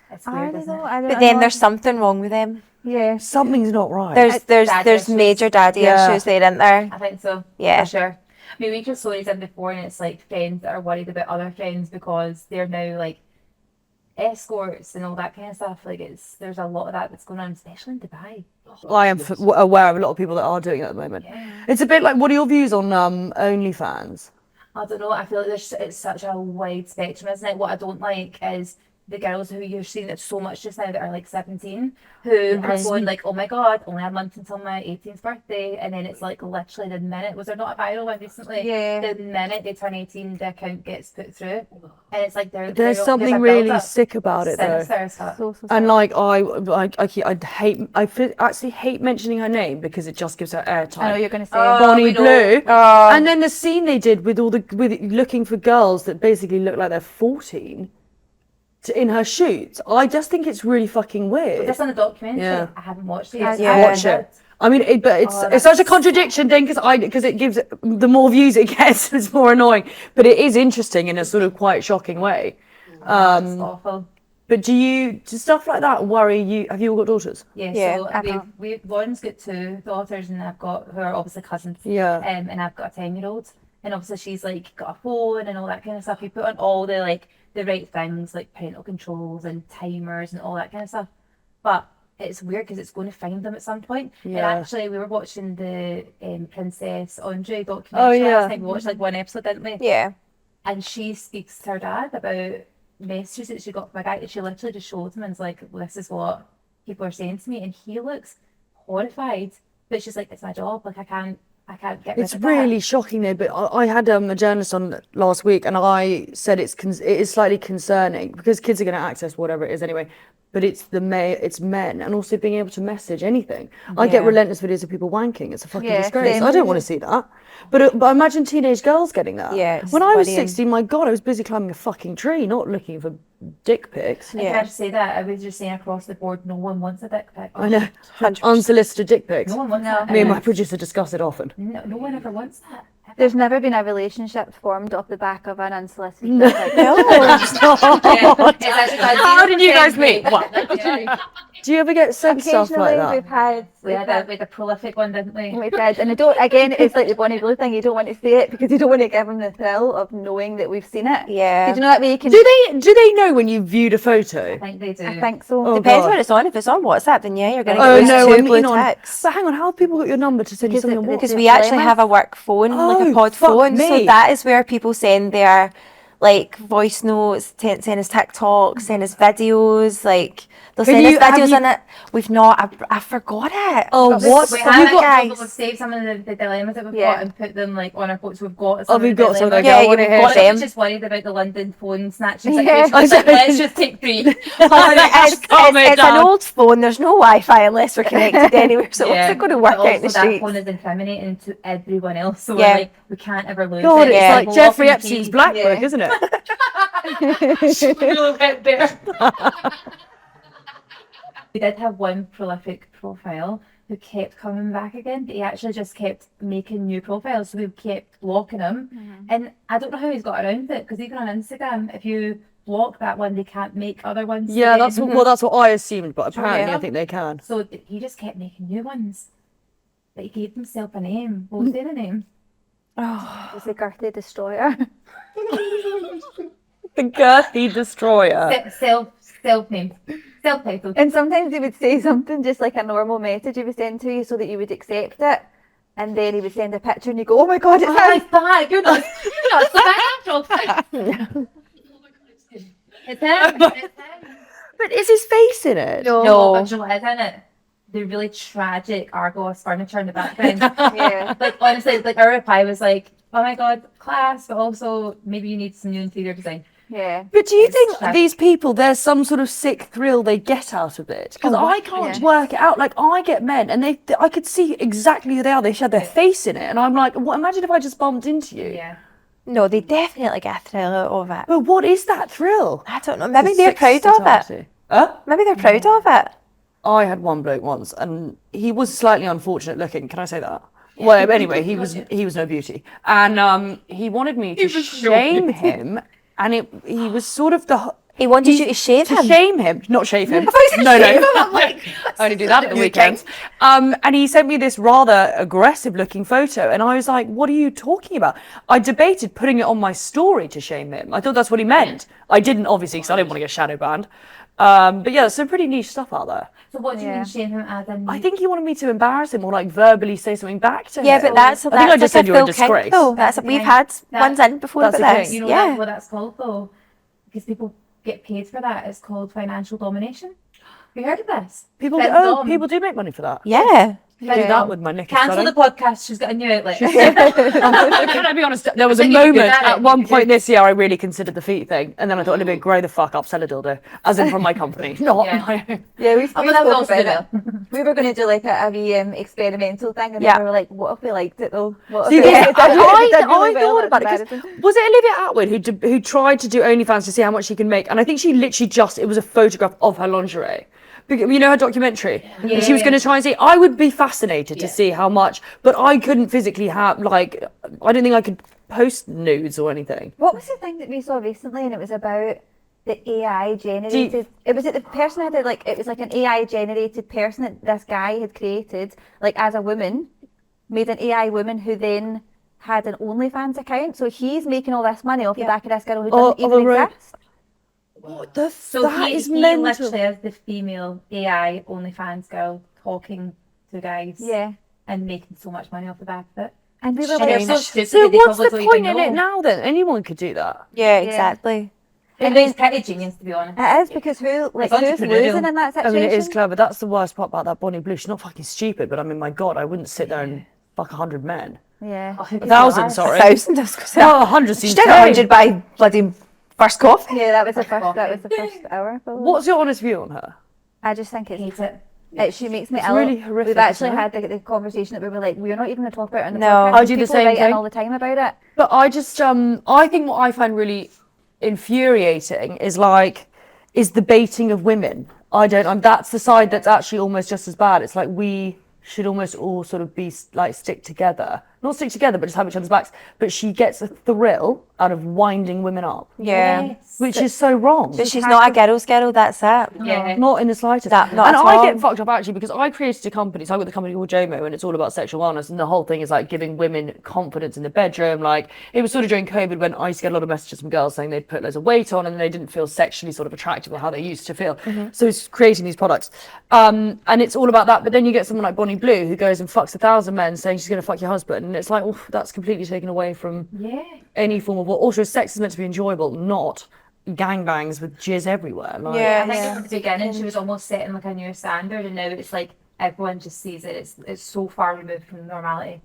S3: It's
S2: Are
S3: weird,
S2: they
S3: isn't
S2: though?
S3: it?
S2: I don't
S4: But then
S2: know.
S4: there's something wrong with them.
S2: Yeah.
S1: Something's not right.
S4: There's
S3: daddy issues.
S4: major daddy
S1: Yeah.
S4: issues there, isn't there?
S3: I think so.
S4: Yeah.
S3: For sure. I mean, we just stories in before, and it's like friends that are worried about other friends because they're now like escorts and all that kind of stuff. Like there's a lot of that that's going on, especially in Dubai.
S1: I am aware of a lot of people that are doing it at the moment. It's a bit like, what are your views on OnlyFans?
S3: I don't know. I feel like it's such a wide spectrum, isn't it? What I don't like is the girls who you're seeing it so much just now that are like 17 who are going like, oh my god, only a month until my 18th birthday, and then it's like literally the minute, was there not a viral one recently?
S2: Yeah.
S3: The minute they turn 18 the account gets put through, and it's like
S1: There's
S3: there's
S1: something
S3: a
S1: really
S3: build-up.
S1: sick about it though.
S3: Sinister as fuck.
S2: So
S1: And like I actually hate mentioning her name because it just gives her airtime.
S2: I know you're going to say.
S1: Bonnie
S3: we know.
S1: Blue. And then the scene they did with looking for girls that basically look like they're 14 in her shoots. I just think it's really fucking weird.
S3: Just on the documentary,
S1: Yeah.
S3: I haven't watched it.
S2: Yeah.
S3: yet.
S1: Watch it. I mean, it's such a contradiction thing because it gives the more views it gets, it's more annoying. But it is interesting in a sort of quite shocking way.
S3: It's awful.
S1: But do stuff like that worry you? Have you all got daughters?
S3: Yeah,
S4: Yeah,
S3: so Lauren's got 2 daughters, and I've got who are obviously cousins.
S1: Yeah.
S3: And I've got a 10-year-old, and obviously she's like got a phone and all that kind of stuff. You put on all the the right things like parental controls and timers and all that kind of stuff. But it's weird because it's going to find them at some point.
S1: Yeah.
S3: And actually, we were watching the Princess Andre documentary
S1: Oh, yeah.
S3: last night. We watched like one episode, didn't we?
S4: Yeah.
S3: And she speaks to her dad about messages that she got from a guy that she literally just showed him and was like, this is what people are saying to me, and he looks horrified, but she's like, it's my job, like I can't get rid
S1: It's
S3: of that.
S1: really shocking though, but I had a journalist on last week and I said it is slightly concerning because kids are going to access whatever it is anyway, but it's men, and also being able to message anything. I get relentless videos of people wanking. It's a fucking disgrace.
S2: same.
S1: I don't want to see that. But imagine teenage girls getting that.
S4: Yeah, it's
S1: when I was
S4: worrying.
S1: 16, my God, I was busy climbing a fucking tree, not looking for dick pics.
S3: I can't say that. I was just saying across the board, no one wants a dick pic.
S1: I know.
S4: 100%.
S1: Unsolicited dick pics.
S3: No one wants that.
S1: Me and my producer discuss it often.
S3: No one ever wants that.
S2: There's never been a relationship formed off the back of an unsolicited
S1: No.
S2: dick pic.
S1: How did you guys meet? What? Do you ever get sent stuff like
S2: Occasionally
S1: that?
S2: we've had
S3: We had a prolific one, didn't we?
S2: we did, and I don't. Again, it's like the Bonnie Blue thing. You don't want to see it because you don't want to give them the thrill of knowing that we've seen it.
S4: Yeah.
S2: Did you know that way you can?
S1: Do they know when you viewed a photo?
S3: I think they do.
S2: I think so.
S1: Oh,
S4: Depends
S1: God.
S4: what it's on. If it's on WhatsApp, then yeah, you're going to
S1: Oh
S4: get
S1: no,
S4: those
S1: I
S4: two blue
S1: mean on.
S4: ticks.
S1: But hang on, how have people got your number to send you
S2: Because
S1: something on
S2: it-
S1: WhatsApp?
S4: Because we actually have a work phone, like a pod
S1: fuck
S4: phone. So
S1: me.
S4: that is where people send their like voice notes, send us TikToks, send us videos, like they'll
S1: Have
S4: send us
S1: you- have
S4: videos
S1: you-
S4: on it. We've not, I forgot it.
S1: Oh,
S3: But
S1: what?
S3: We
S1: Have
S3: have
S1: you got?
S3: actually saved some of the dilemmas that we've got and put them like on our quotes. We've got some
S1: Oh, we've
S3: of the
S1: got some of
S3: dilemmas.
S1: those.
S4: Yeah,
S1: I want to
S4: you've
S1: hear
S4: got
S1: them.
S3: I
S4: them.
S3: was just worried about the London phone snatching
S2: Yeah.
S3: situation. I was like, let's just take 3.
S4: It's an old phone. There's no Wi-Fi unless we're connected anywhere. So what's it going to work
S3: But
S4: out in the
S3: also
S4: streets?
S3: that phone is incriminating to everyone else. So
S4: Yeah.
S3: we're like, we can't ever lose
S1: God,
S3: it.
S1: it's
S4: Yeah.
S1: like
S3: lock
S1: Jeffrey
S3: and
S1: Epstein's
S3: key.
S1: black book,
S2: Yeah.
S1: isn't it?
S3: Really wet there. We did have one prolific profile who kept coming back again, but he actually just kept making new profiles, so we kept blocking him. And I don't know how he's got around it, because even on Instagram, if you block that one, they can't make other ones.
S1: Yeah,
S3: again.
S1: that's what I assumed, but apparently
S3: Yeah.
S1: I think they can.
S3: So he just kept making new ones. But he gave himself a name. What was the name?
S2: It's the Girthy Destroyer.
S1: The girthy destroyer.
S3: Self-named. Self-titled.
S2: And sometimes he would say something just like a normal message he would send to you so that you would accept it. And then he would send a picture and you go, oh my God, it's
S3: Oh,
S2: him.
S3: it's that. You're not supernatural. It's him. It's him.
S1: But is his face in it?
S2: No.
S4: No.
S3: But you know what is in it? The really tragic Argos furniture in the background.
S2: Yeah.
S3: Like honestly, like our reply was like, "Oh my God, class!" But also maybe you need some new interior design.
S2: Yeah.
S1: But do you
S3: It's
S1: think
S3: tragic.
S1: these people, there's some sort of sick thrill they get out of it? Because I can't
S2: yeah.
S1: work it out. Like, I get men, and I could see exactly who they are. They had their face in it, and I'm like, what? Imagine if I just bumped into you.
S3: Yeah.
S4: No, they definitely get a thrill out of it.
S1: But what is that thrill?
S4: I don't know. Maybe
S1: It's
S4: they're
S1: sick
S4: proud of it.
S1: satiety. Huh?
S4: Maybe they're proud of it.
S1: I had one bloke once, and he was slightly unfortunate looking. Can I say that? Well, anyway, he was no beauty, and he wanted me to shame him, and he was sort of
S4: He wanted you to shave him.
S1: shame him, not shave him. No, I only do that at the weekends. And he sent me this rather aggressive-looking photo, and I was like, "What are you talking about?" I debated putting it on my story to shame him. I thought that's what he meant. I didn't, obviously, because I didn't want to get shadow banned. But yeah, there's some pretty niche stuff out there.
S3: So what do you
S2: Yeah.
S3: mean shame him as in?
S1: I think he wanted me to embarrass him or like verbally say something back to him.
S4: Yeah, but that's
S1: I think I
S4: that's
S1: just
S4: like
S1: said you're a
S4: full kink,
S1: disgrace.
S4: though.
S3: That's
S4: We've
S3: the
S4: had
S3: thing.
S4: ones in before
S1: That's
S4: about
S1: the
S4: this.
S1: thing.
S3: You know
S4: Yeah.
S3: what that's called though? Because people get paid for that. It's called financial domination. Have you heard of this?
S1: People
S3: Dom.
S1: people do make money for that.
S4: Yeah.
S1: I do that with my knickers.
S3: Cancel the podcast. She's got a new outlet.
S1: Can I be honest? There was a
S3: think you could do
S1: moment
S3: that.
S1: at one point this year I really considered the feet thing, and then I thought, Olivia, grow the fuck up, sell a dildo, as in from my company, not
S3: Yeah.
S1: my own.
S2: Yeah, we
S3: Oh,
S2: spoke
S3: but that would
S2: about
S3: also
S2: it.
S3: do well.
S2: We were going to do like a wee experimental thing, and
S4: Yeah.
S2: then we were like, what if we liked it though? What
S1: See,
S2: if
S1: this,
S2: it did really
S1: I
S2: well?
S1: thought about it.
S2: That's
S1: 'Cause
S2: embarrassing.
S1: was it Olivia Atwood who tried to do OnlyFans to see how much she can make? And I think she literally it was a photograph of her lingerie. You know her documentary?
S3: Yeah.
S1: And she was going to try and see. I would be fascinated to
S3: Yeah.
S1: see how much, but I couldn't physically have, like, I don't think I could post nudes or anything.
S2: What was the thing that we saw recently, and it was about the AI generated? It was the person had it was like an AI generated person that this guy had created, like as a woman, made an AI woman who then had an OnlyFans account. So he's making all this money off the back of this girl who doesn't
S1: Oh,
S2: even
S1: right.
S2: exist.
S1: What the
S3: So
S1: that
S3: he
S1: is mental.
S3: literally is the female AI OnlyFans girl talking to guys
S2: Yeah,
S3: and making so much money off the back of it.
S2: and we were
S3: And they're
S2: like,
S3: so stupid
S1: So
S3: that they
S1: what's
S3: probably
S1: the
S3: don't
S1: point
S3: even
S1: in it
S3: know.
S1: now then? Anyone could do that.
S4: Yeah, exactly.
S3: It's pretty genius, to be honest.
S2: It is, because who's
S3: entrepreneurial.
S2: losing in that
S1: I
S2: situation?
S1: mean, it is clever. That's the worst part about that Bonnie Blue. She's not fucking stupid, but I mean, my God, I wouldn't sit there and fuck 100 men.
S2: Yeah.
S1: 1,000, sorry.
S4: 1,000, I was gonna say.
S1: No, 100
S4: She
S1: seems
S4: did
S1: tame.
S4: 100 by bloody first coffee.
S2: Yeah, that was the first hour. Probably.
S1: What's your honest view on her?
S2: I just think
S3: Hate
S2: it's
S3: it.
S2: she makes me
S1: It's
S2: ill.
S1: really horrific,
S2: We've actually
S1: isn't it?
S2: had the conversation that we were like, we're not even going to talk about it on the
S4: No.
S2: podcast.
S1: I do the
S2: People
S1: same
S2: write in
S1: thing.
S2: all the time about it.
S1: But I just, I think what I find really infuriating is the baiting of women. That's the side that's actually almost just as bad. It's like we should almost all sort of be like stick together. Not stick together, but just have each other's backs. But she gets a thrill out of winding women up,
S4: Yeah.
S1: which is so wrong.
S4: But she's not a girl's girl, that's it.
S3: Yeah.
S1: Not in the slightest.
S4: Not
S1: and
S4: at
S1: I
S4: all.
S1: get fucked up actually because I created a company. So I got the company called JMO, and it's all about sexual wellness. And the whole thing is like giving women confidence in the bedroom. Like it was sort of during COVID when I used to get a lot of messages from girls saying they'd put loads of weight on and they didn't feel sexually sort of attractive or how they used to feel. So it's creating these products. And it's all about that. But then you get someone like Bonnie Blue who goes and fucks 1,000 men saying she's going to fuck your husband. And it's like, oh, that's completely taken away from any form of what. Also, sex is meant to be enjoyable, not gangbangs with jizz everywhere. Like,
S4: Yeah.
S3: I think at the beginning she was almost setting like a new standard, and now it's like everyone just sees it. It's so far removed from normality.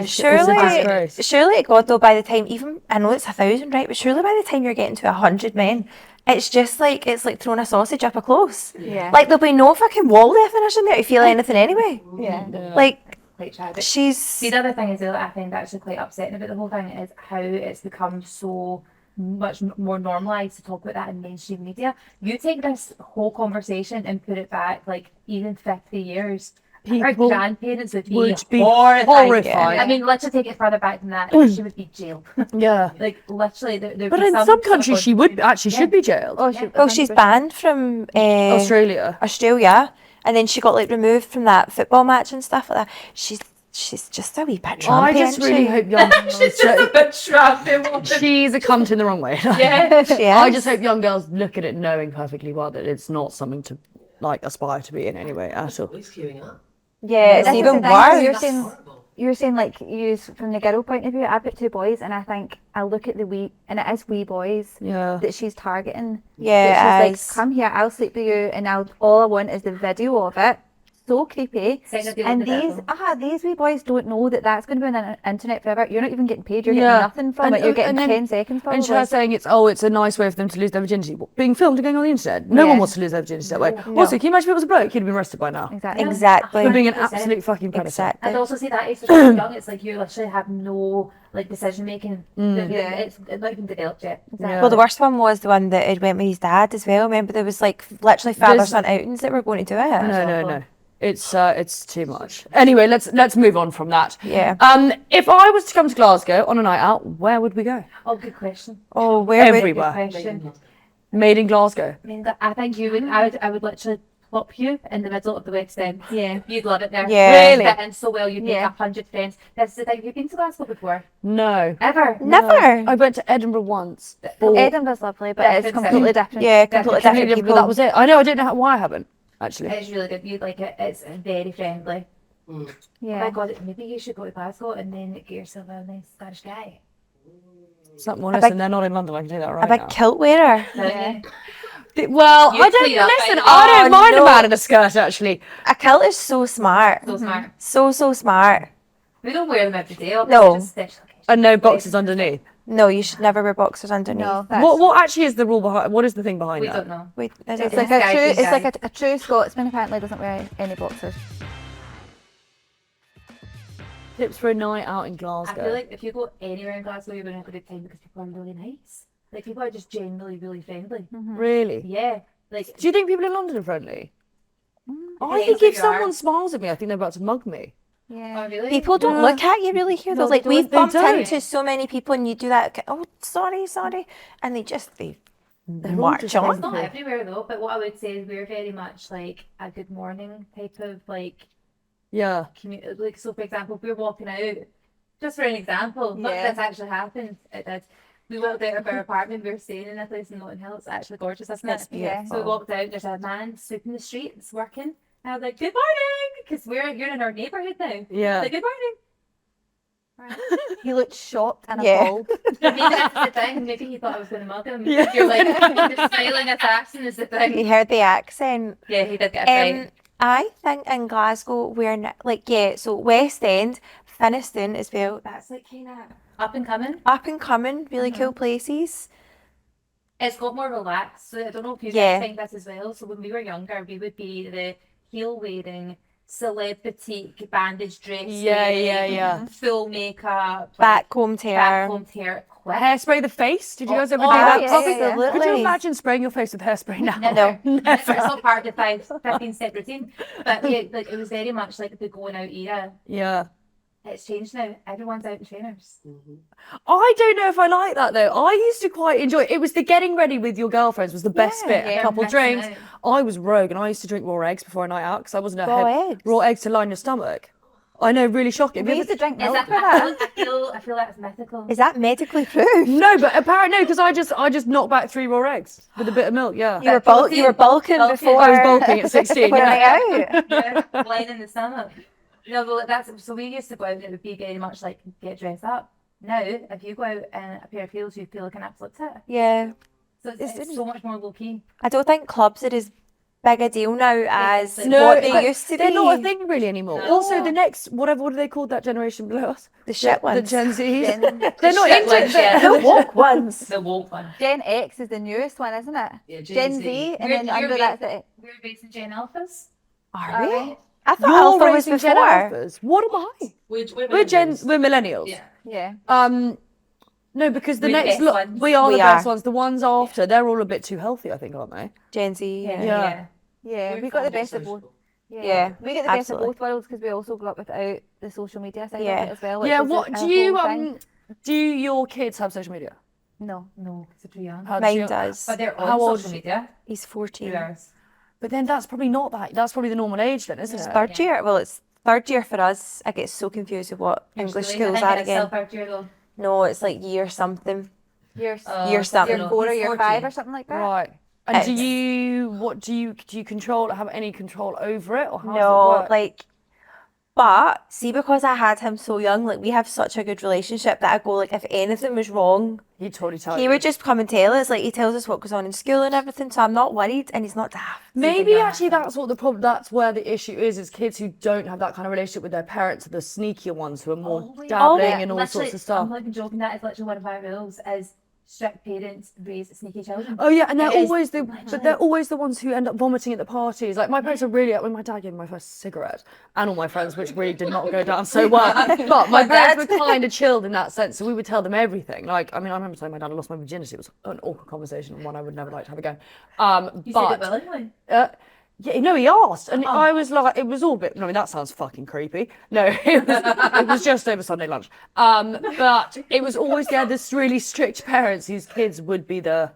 S4: Surely, God, though, by the time, even, I know it's 1,000, right, but surely by the time you're getting to 100 men, it's just like, it's like throwing a sausage up a close.
S2: Yeah.
S4: Like, there'll be no fucking wall definition there to feel anything anyway.
S2: Yeah.
S4: Like,
S3: Quite tragic.
S4: she's...
S3: See, the other thing is that I find actually quite upsetting about the whole thing is how it's become so much more normalised to talk about that in mainstream media. You take this whole conversation and put it back like even 50 years. Our
S1: People
S3: grandparents would
S1: would be
S3: horrified.
S1: horrified.
S3: I mean, literally take it further back than that. She would be jailed.
S1: Yeah.
S3: Like literally, there'd
S1: But
S3: be
S1: in some
S3: sort of
S1: countries, she would actually should be jailed.
S2: Oh,
S4: She's banned from
S1: Australia.
S4: Australia, and then she got like removed from that football match and stuff like that. She's just a wee bit Trumpy,
S1: I just
S4: isn't
S1: really
S4: she?
S1: hope young girls.
S3: She's just a bit trapped.
S1: She's a cunt in the wrong way.
S3: Yeah.
S4: She
S1: I
S4: is.
S1: just hope young girls look at it knowing perfectly well that it's not something to like aspire to be in any way at all.
S5: Always queuing up.
S4: Yeah, it's
S2: This is
S4: even
S2: the thing,
S4: worse.
S2: You're saying like from the girl point of view. I've got 2 boys, and I think I look at the wee, and it is wee boys
S1: Yeah.
S2: that she's targeting.
S4: Yeah,
S2: that
S4: it
S2: she's
S4: is.
S2: like, come here, I'll sleep with you, and all I want is the video of it. So creepy.
S3: Send a deal
S2: And
S3: with the
S2: these wee boys don't know that that's going to be on the internet forever. You're not even getting paid. You're
S1: Yeah.
S2: getting nothing from
S1: And-
S2: it. You're getting
S1: and then-
S2: 10 seconds probably.
S1: And her saying it's a nice way for them to lose their virginity. What, being filmed and going on the internet. No one
S2: Yeah.
S1: wants to lose their virginity that way. Also, can you imagine if it was a bloke? He'd have been arrested by now.
S2: Exactly.
S4: Exactly.
S1: For being an
S3: 100%.
S1: absolute fucking predator.
S4: Exactly.
S3: And also see that age so young, it's like you literally have no like decision making. It's not even developed yet.
S1: Yeah.
S4: Well, the worst one was the one that had went with his dad as well. Remember, there was like literally father-son outings that were going to do it.
S1: No. It's too much. Anyway, let's move on from that.
S4: Yeah.
S1: If I was to come to Glasgow on a night out, where would we go?
S3: Oh, good question.
S4: Oh, where
S1: Everywhere.
S3: Good question.
S1: Made in Glasgow.
S3: I mean, I think you would. I would literally plop you in the middle of the West End.
S2: Yeah.
S3: You'd love it there.
S4: Yeah.
S1: Really?
S3: Fit in so well. You'd make
S2: Yeah.
S3: 100 friends. That's the thing. Have you been to Glasgow before?
S1: No.
S3: Ever?
S4: Never.
S1: I went to Edinburgh once. For
S2: Edinburgh's lovely, but it's
S3: Different
S2: completely
S3: city.
S2: different.
S4: Yeah, completely
S3: Definitely
S4: different
S1: but
S4: people.
S1: that was it. I know. I don't know why I haven't actually.
S3: It's really good. You'd like it. It's very friendly. Oh
S2: Yeah.
S3: my god, maybe you should go to Glasgow and then get yourself a nice Scottish guy.
S1: It's not honest,
S4: big-
S1: and they're not in London. I can tell you that
S4: A
S1: right
S4: big
S1: now.
S4: kilt wearer.
S3: Yeah.
S1: Well,
S3: You
S1: I don't
S3: clean up,
S1: listen.
S3: I know.
S1: I don't
S4: Oh,
S1: mind
S4: no.
S1: a man in a skirt actually.
S4: A kilt is so smart.
S3: So smart.
S4: So smart.
S3: We don't wear them every day. Obviously,
S4: No.
S3: just special occasions.
S1: And no boxes underneath.
S4: No, you should never wear boxers underneath.
S2: No, that's,
S1: What actually is the rule behind? What is the thing behind
S3: We
S1: that?
S3: don't know.
S4: Wait, I don't
S2: it's
S4: know.
S2: like a
S3: Guy,
S2: true.
S3: big
S2: It's like
S3: guy.
S2: a true Scotsman. Apparently, doesn't wear any boxers.
S1: Tips for a night out in
S3: I
S1: Glasgow.
S3: feel like if you go anywhere in Glasgow, you're going to have a good time because people are really nice. Like, people are just generally really friendly.
S1: Really?
S3: Yeah. Like,
S1: Do you think people in London are friendly? I
S3: Depends
S1: think
S3: who
S1: if
S3: you are.
S1: someone smiles at me, I think they're about to mug me.
S2: Yeah.
S3: oh, really?
S4: People don't
S1: Yeah.
S4: look at you really here.
S2: No,
S4: Though,
S2: they
S4: like
S2: don't.
S4: we've
S1: They
S4: bumped
S1: don't.
S4: into so many people, and you do that. Oh, sorry, and they
S1: all
S4: march
S1: just
S4: on.
S3: It's not everywhere though, but what I would say is we're very much like a good morning type of like
S1: Yeah.
S3: community. Like, so for example, if we're walking out, just for an example, not
S2: Yeah.
S3: that this actually happened, it did. We walked out of our apartment, we were staying in a place in Notting Hill, it's actually gorgeous, isn't it?
S4: It's
S2: Yeah.
S3: So we walked out, there's a man sweeping the street, it's working. And I was like, good morning, because you're in our neighbourhood now.
S1: Yeah.
S3: Like, good morning.
S2: He looked shocked and
S4: Yeah.
S2: appalled.
S3: Maybe that's the thing. Maybe he thought I was going to mug him. You're like, the smiling assassin is the
S4: He
S3: thing.
S4: heard the accent.
S3: Yeah, he did get a fright.
S4: I think in Glasgow so West End, Finniston as well. That's like kind of
S3: Up and coming.
S4: up and coming, really cool places.
S3: It's got more relaxed. So I don't know if you
S4: Yeah.
S3: guys think this as well. So when we were younger, we would be the heel wearing, celeb boutique, bandage dress,
S1: Yeah.
S3: full makeup,
S4: Back home tear.
S3: back home tear, quick.
S1: Hairspray the face. Did you guys ever do
S3: Oh,
S1: that?
S2: yeah,
S1: Probably.
S2: yeah, yeah.
S1: Could you
S4: Absolutely.
S1: imagine spraying your face with hairspray now?
S3: Never.
S4: No.
S3: It's not part of the 15-step routine. But yeah, like it was very much like the going out era.
S1: Yeah.
S3: It's changed now. Everyone's out in trainers.
S1: I don't know if I like that though. I used to quite enjoy it. It was the getting ready with your girlfriends was the best bit. A
S3: yeah,
S1: couple
S3: messing
S1: drinks.
S3: out.
S1: I was rogue and I used to drink raw eggs before a night out because I wasn't a
S4: Raw eggs?
S1: raw eggs to line your stomach. I know, really shocking.
S2: We used to drink
S3: Is
S2: milk
S3: that,
S2: for that.
S3: I feel that's mythical.
S4: Is that medically proved?
S1: No, but apparently no, because I just knocked back 3 raw eggs with a bit of milk. Yeah.
S4: You were bulking
S3: Bulking.
S4: before.
S1: I was bulking at 16.
S4: for a
S1: Yeah.
S4: night out.
S3: Yeah, line in the stomach. No, but that's so we used to go out and it would be very much like get dressed up. Now, if you go out in a pair of heels, you feel like an absolute tit.
S4: Yeah.
S3: So it's so much more low key.
S4: I don't think clubs are as big a deal now as
S3: No,
S4: what they
S1: but
S4: used to be.
S1: They're not a thing really anymore.
S3: No.
S1: Also, the next what do they call that generation below us?
S4: The shit
S1: The
S4: ones.
S1: Gen Zs.
S2: Gen-
S1: They're not
S3: shit
S1: into
S3: ones, yeah.
S4: The woke ones.
S3: The woke one.
S2: Gen X is the newest one, isn't it?
S5: Yeah,
S2: Gen Z, and then
S3: You're
S2: under that's it.
S3: We're based in Gen Alphas.
S4: Are we?
S2: Alright.
S4: I thought
S1: You're
S4: Alpha was
S1: raising Gen
S4: before.
S1: Alphas. What am I?
S5: We're
S1: We're millennials.
S5: Yeah.
S2: Yeah.
S1: No, because the
S3: We're the
S1: next
S3: best ones.
S1: we are
S4: We
S1: the best
S4: are.
S1: ones. The ones after, they're all a bit too healthy, I think, aren't they?
S4: Gen Z.
S1: Yeah.
S2: Yeah,
S5: We're
S2: we got the
S5: fond of
S2: best of
S5: social.
S2: both.
S4: Yeah,
S2: we get the best
S4: absolutely.
S2: of both worlds because we also grew up without the social media side
S4: Yeah.
S2: of it as well. which
S1: Yeah.
S2: is
S1: What
S2: a
S1: do you
S2: whole thing.
S1: do? Your kids have social media?
S2: No.
S3: No, because they're too young.
S1: How
S4: Mine
S1: you-
S4: does.
S3: But they're
S1: How
S3: on
S1: old
S3: social
S1: is-
S3: media.
S4: He's
S3: Through
S4: 14.
S3: ours.
S1: But then that's probably not that. That's probably the normal age then, isn't
S4: It's
S1: it?
S4: third year. Well, it's third year for us. I get so confused with what English schools are again. No, it's like year something.
S2: Year
S4: Year something.
S2: year 4 or year 5
S5: 14.
S2: or something like that.
S1: Right. And do
S4: It's-
S1: you have any control over it, or how does it
S4: No,
S1: work?
S4: like, but see, because I had him so young, like we have such a good relationship that I go like, if anything was wrong,
S1: He'd totally tell
S4: he
S1: you.
S4: would just come and tell us. Like he tells us what goes on in school and everything, so I'm not worried, and he's not daft.
S1: Maybe
S3: young
S1: actually that's what the problem. That's where the issue is kids who don't have that kind of relationship with their parents are the sneakier ones who are more dabbling in all sorts of stuff.
S3: I'm not even joking. That is literally one of our rules: is strict parents raise sneaky children.
S1: Oh yeah, and they're
S3: It is
S1: always but
S3: literally-
S1: they're always the ones who end up vomiting at the parties. Like my parents are really when my dad gave me my first cigarette, and all my friends, which really did not go down so well. But my parents were kind of chilled in that sense, so we would tell them everything. Like I remember telling my dad I lost my virginity. It was an awkward conversation and one I would never like to have again.
S3: You
S1: But
S3: said it willingly.
S1: yeah, no, he asked, and I was like, it was all a bit. I mean, that sounds fucking creepy. No, it was just over Sunday lunch. But it was always this really strict parents whose kids would be the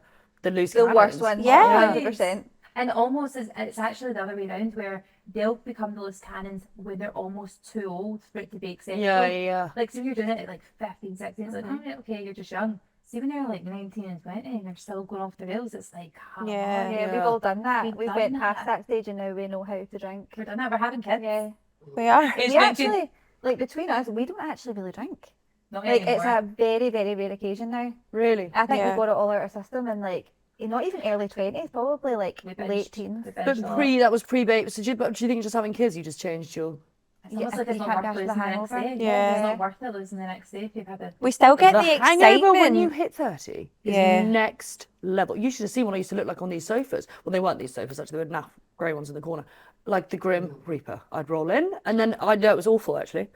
S1: loose
S2: The
S1: cannons.
S2: worst ones.
S4: Yeah.
S2: 100%.
S3: And almost it's actually the other way around where they'll become the loose cannons when they're almost too old for it to be acceptable.
S1: Yeah.
S3: Like, so you're doing it at like 15, 16, it's like, oh, right, okay, you're just young. See, when they're like 19 and 20 and they're still going off the rails, it's like, come
S4: Yeah.
S3: on.
S2: Yeah, we've
S1: Yeah.
S2: all done that.
S3: We've
S2: We've
S3: done
S2: went past
S3: that.
S2: that stage and now we know how to drink.
S3: We're done that, we're having kids.
S2: Yeah.
S4: We are.
S3: It's
S2: We
S3: 19.
S2: actually, like between us, we don't actually really drink.
S3: Not
S2: Like
S3: anymore.
S2: it's a very, very rare occasion now.
S1: Really.
S2: I think
S4: Yeah.
S2: we got it all out of our system and like not even early 20s, probably like
S3: We binged.
S2: late teens.
S3: We
S1: But
S3: binged a lot.
S1: that was pre-baby. So do you think just having kids, you just changed your?
S3: It's almost
S2: Yeah,
S3: like it's
S2: you
S3: not
S2: can't
S3: worth
S2: get
S3: losing
S2: the
S3: the next
S2: hangover.
S3: day.
S4: Yeah.
S3: It's not worth it losing the next day if you've had a...
S4: We still get the
S1: hangover when you
S4: excitement.
S1: hit 30 is
S4: Yeah.
S1: next level. You should have seen what I used to look like on these sofas. Well, they weren't these sofas actually. They were naff grey ones in the corner, like the Grim Reaper. I'd roll in, and then I know it was awful actually.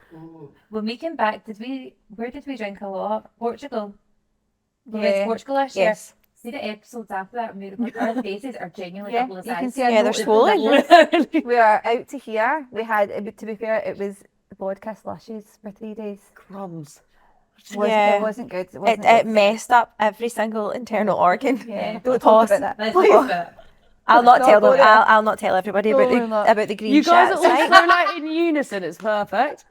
S3: When we came back, where did we drink a lot? Portugal. We went
S2: Yeah.
S3: to Portugal last year.
S4: Yes.
S3: See the episodes after that, our faces are genuinely
S2: Yeah,
S3: double the
S2: you can
S3: size.
S2: see our
S4: Yeah, they're
S2: nose-
S4: swollen.
S2: We are out to here. We had, to be fair, it was vodka slushies for 3 days.
S1: Crumbs.
S4: Yeah.
S2: It wasn't good. It wasn't
S4: It
S2: good.
S4: messed up every single internal organ.
S2: Yeah, don't talk about that.
S3: Let's talk about it.
S4: I'll not
S2: No,
S4: tell them.
S2: go there.
S4: I'll not tell everybody about
S2: No, we're not.
S4: the green
S1: You guys
S4: shats,
S1: are
S4: right?
S1: also like in unison. It's perfect.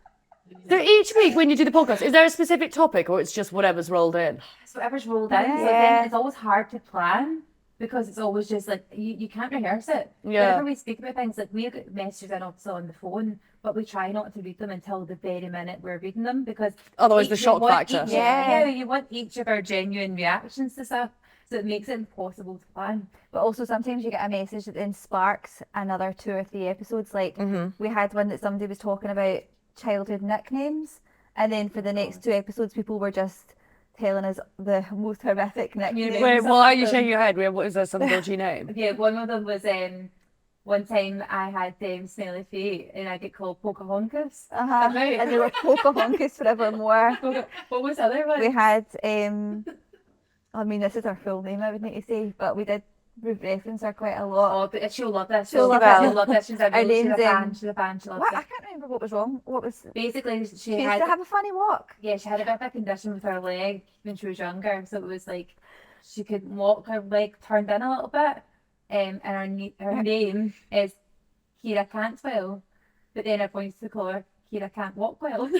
S1: So each week when you do the podcast, is there a specific topic or it's just whatever's rolled in?
S3: It's whatever's rolled in. So
S4: Yeah.
S3: then it's always hard to plan. because it's always just like you can't rehearse it.
S1: Yeah.
S3: Whenever we speak about things, like we get messages in also on the phone, but we try not to read them until the very minute we're reading them, because
S1: Otherwise the
S3: each-
S1: shock
S3: you want
S1: factor.
S3: each-
S2: Yeah.
S3: you want each of our genuine reactions to stuff, so it makes it impossible to plan.
S2: But also sometimes you get a message that then sparks another 2 or 3 episodes. Like we had one that somebody was talking about childhood nicknames, and then for the next 2 episodes people were just telling us the most horrific nicknames.
S1: Wait, why are you shaking your head? What is there some dodgy name?
S3: Yeah, one of them was one time I had smelly feet and I get called Pocahontas.
S2: Uh-huh.
S3: Right.
S2: And they were Pocahontas forevermore.
S3: What was the other one?
S2: We had I mean this is our full name I would need to say, but we did reference her quite a lot.
S3: Oh, but she'll love this.
S2: She'll love
S3: She'll
S2: it.
S3: love this. She's a
S2: Her
S3: real, she's a
S2: name's,
S3: fan. She's a fan. She loves
S2: What? I
S3: it.
S2: can't remember what was wrong. What was
S3: Basically,
S2: she
S3: she
S2: used
S3: had
S2: to have a funny walk.
S3: yeah, she had a bit of a condition with her leg when she was younger, so it was like she could walk her leg turned in a little bit, and her name is Kira Cantwell, but then everyone used to call her Kira Can't Walk Well.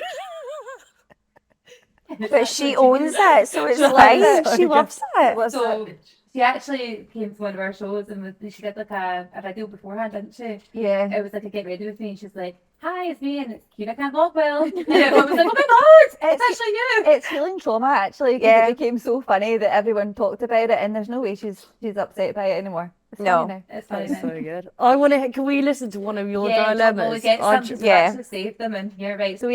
S4: But she owns it, so it's
S1: That's
S4: fine.
S1: so
S4: She
S1: good.
S4: loves it.
S2: Was
S3: So
S2: it?
S3: she actually came to one of our shows and she did like a video beforehand, didn't she?
S2: Yeah.
S3: It was like a get ready with me, and she's like, "Hi, it's me, and it's Kira Can't Walk Well." And everyone was like, "Oh my god, it's actually you!"
S2: It's healing trauma actually, because
S4: Yeah.
S2: it became so funny that everyone talked about it, and there's no way she's upset by it anymore. It's
S4: No.
S2: funny now.
S3: It's funny.
S1: That's so good. I want to. Can we listen to one of your
S3: Yeah,
S1: dilemmas?
S3: we'll get
S1: I
S3: some
S1: ju-
S3: to
S4: yeah.
S3: actually save them, and you're right.
S2: So we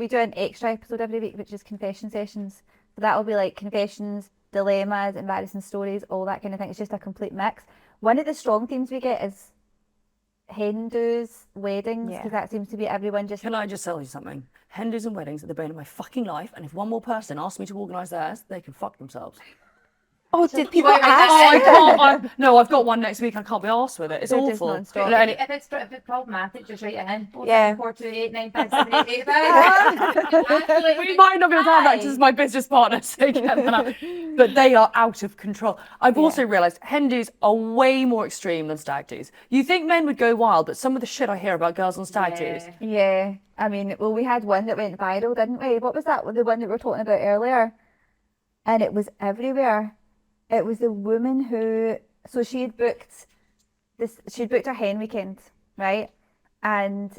S2: do an extra episode every week, which is confession sessions. So that'll be like confessions, dilemmas, embarrassing stories, all that kind of thing. It's just a complete mix. One of the strong themes we get is hen do's, weddings, because
S4: Yeah.
S2: that seems to be everyone just.
S1: Can I just tell you something? Hen dos and weddings are the bane of my fucking life, and if one more person asks me to organise theirs, they can fuck themselves.
S4: Oh, did people
S3: Wait, wait,
S4: ask?
S1: Oh, I
S3: wait.
S1: can't. No, I've got one next week. I can't be arsed with it. It's
S2: They're just
S1: awful.
S2: non-stop.
S1: But any-
S3: If it's problematic, just write it in.
S4: Yeah.
S3: 428957885.
S1: we might not be able to have that because it's my business partner, so get that out. But they are out of control. I've also realised hen dos are way more extreme than stag dos. You think men would go wild, but some of the shit I hear about girls on stag dos.
S2: Yeah, I mean, well, we had one that went viral, didn't we? What was that? The one that we were talking about earlier, and it was everywhere. It was the woman who, so she had booked this. She'd booked her hen weekend, right? And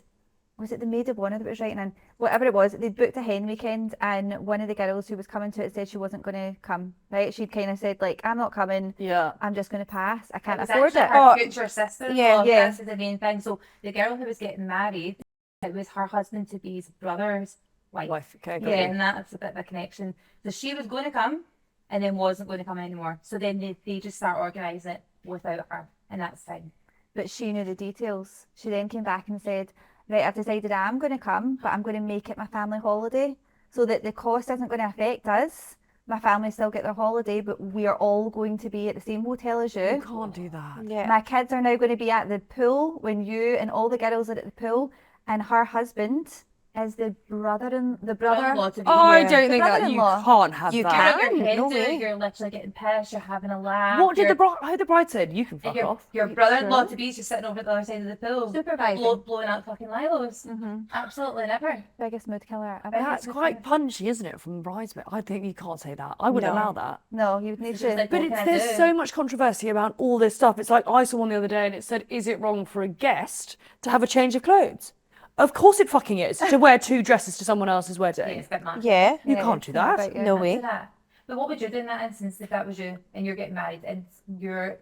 S2: was it the maid of honor that was writing in? Whatever it was, they'd booked a hen weekend, and one of the girls who was coming to it said she wasn't going to come. Right? She'd kind of said like, "I'm not coming.
S1: Yeah.
S2: I'm just going to pass. I can't
S3: It was
S2: afford
S3: actually
S2: it."
S3: her
S4: Oh,
S3: future sister.
S4: yeah,
S2: yeah.
S3: That's the main thing. So the girl who was getting married, it was her husband to be's brother's wife.
S1: Wife. Okay. got
S3: Yeah,
S1: you.
S3: and that's a bit of a connection. So she was going to come, and then wasn't going to come anymore. So then they just start organising it without her, and that's fine.
S2: But she knew the details. She then came back and said, "Right, I've decided I'm going to come, but I'm going to make it my family holiday so that the cost isn't going to affect us. My family still get their holiday, but we are all going to be at the same hotel as
S1: You
S2: you.
S1: can't do that.
S4: Yeah.
S2: My kids are now going to be at the pool when you and all the girls are at the pool, and her husband is the brother.
S3: Brother-in-law to be.
S1: I
S4: Yeah.
S1: don't think that you
S2: brother-in-law.
S1: can't have
S4: You
S1: that.
S4: can.
S3: You're,
S4: No way.
S3: you're literally getting pissed. You're having a laugh.
S1: What did
S3: you're-
S1: the bride said? You can fuck
S3: Your,
S1: off.
S3: your brother-in-law
S2: Sure.
S3: to be just sitting over at the other side of the pool,
S2: Supervising.
S3: blowing out fucking lilos. Absolutely never.
S2: Biggest mood killer ever.
S1: That's quite punchy, isn't it, from bridesmaid? I think you can't say that. I wouldn't
S4: No.
S1: allow that.
S2: No, you would need
S3: It's just
S2: to.
S3: like-
S1: But
S3: What
S1: it's,
S3: can I
S1: there's
S3: do?
S1: so much controversy about all this stuff. It's like I saw one the other day and it said, is it wrong for a guest to have a change of clothes? Of course it fucking is, to wear 2 dresses to someone else's
S3: Yeah,
S1: wedding.
S3: it's a bit much.
S4: Yeah.
S1: You
S2: Yeah,
S1: can't do
S2: it's not
S1: that.
S2: about you.
S4: No
S3: Can't
S4: way.
S3: do that. But what would you do in that instance if that was you and you're getting married and your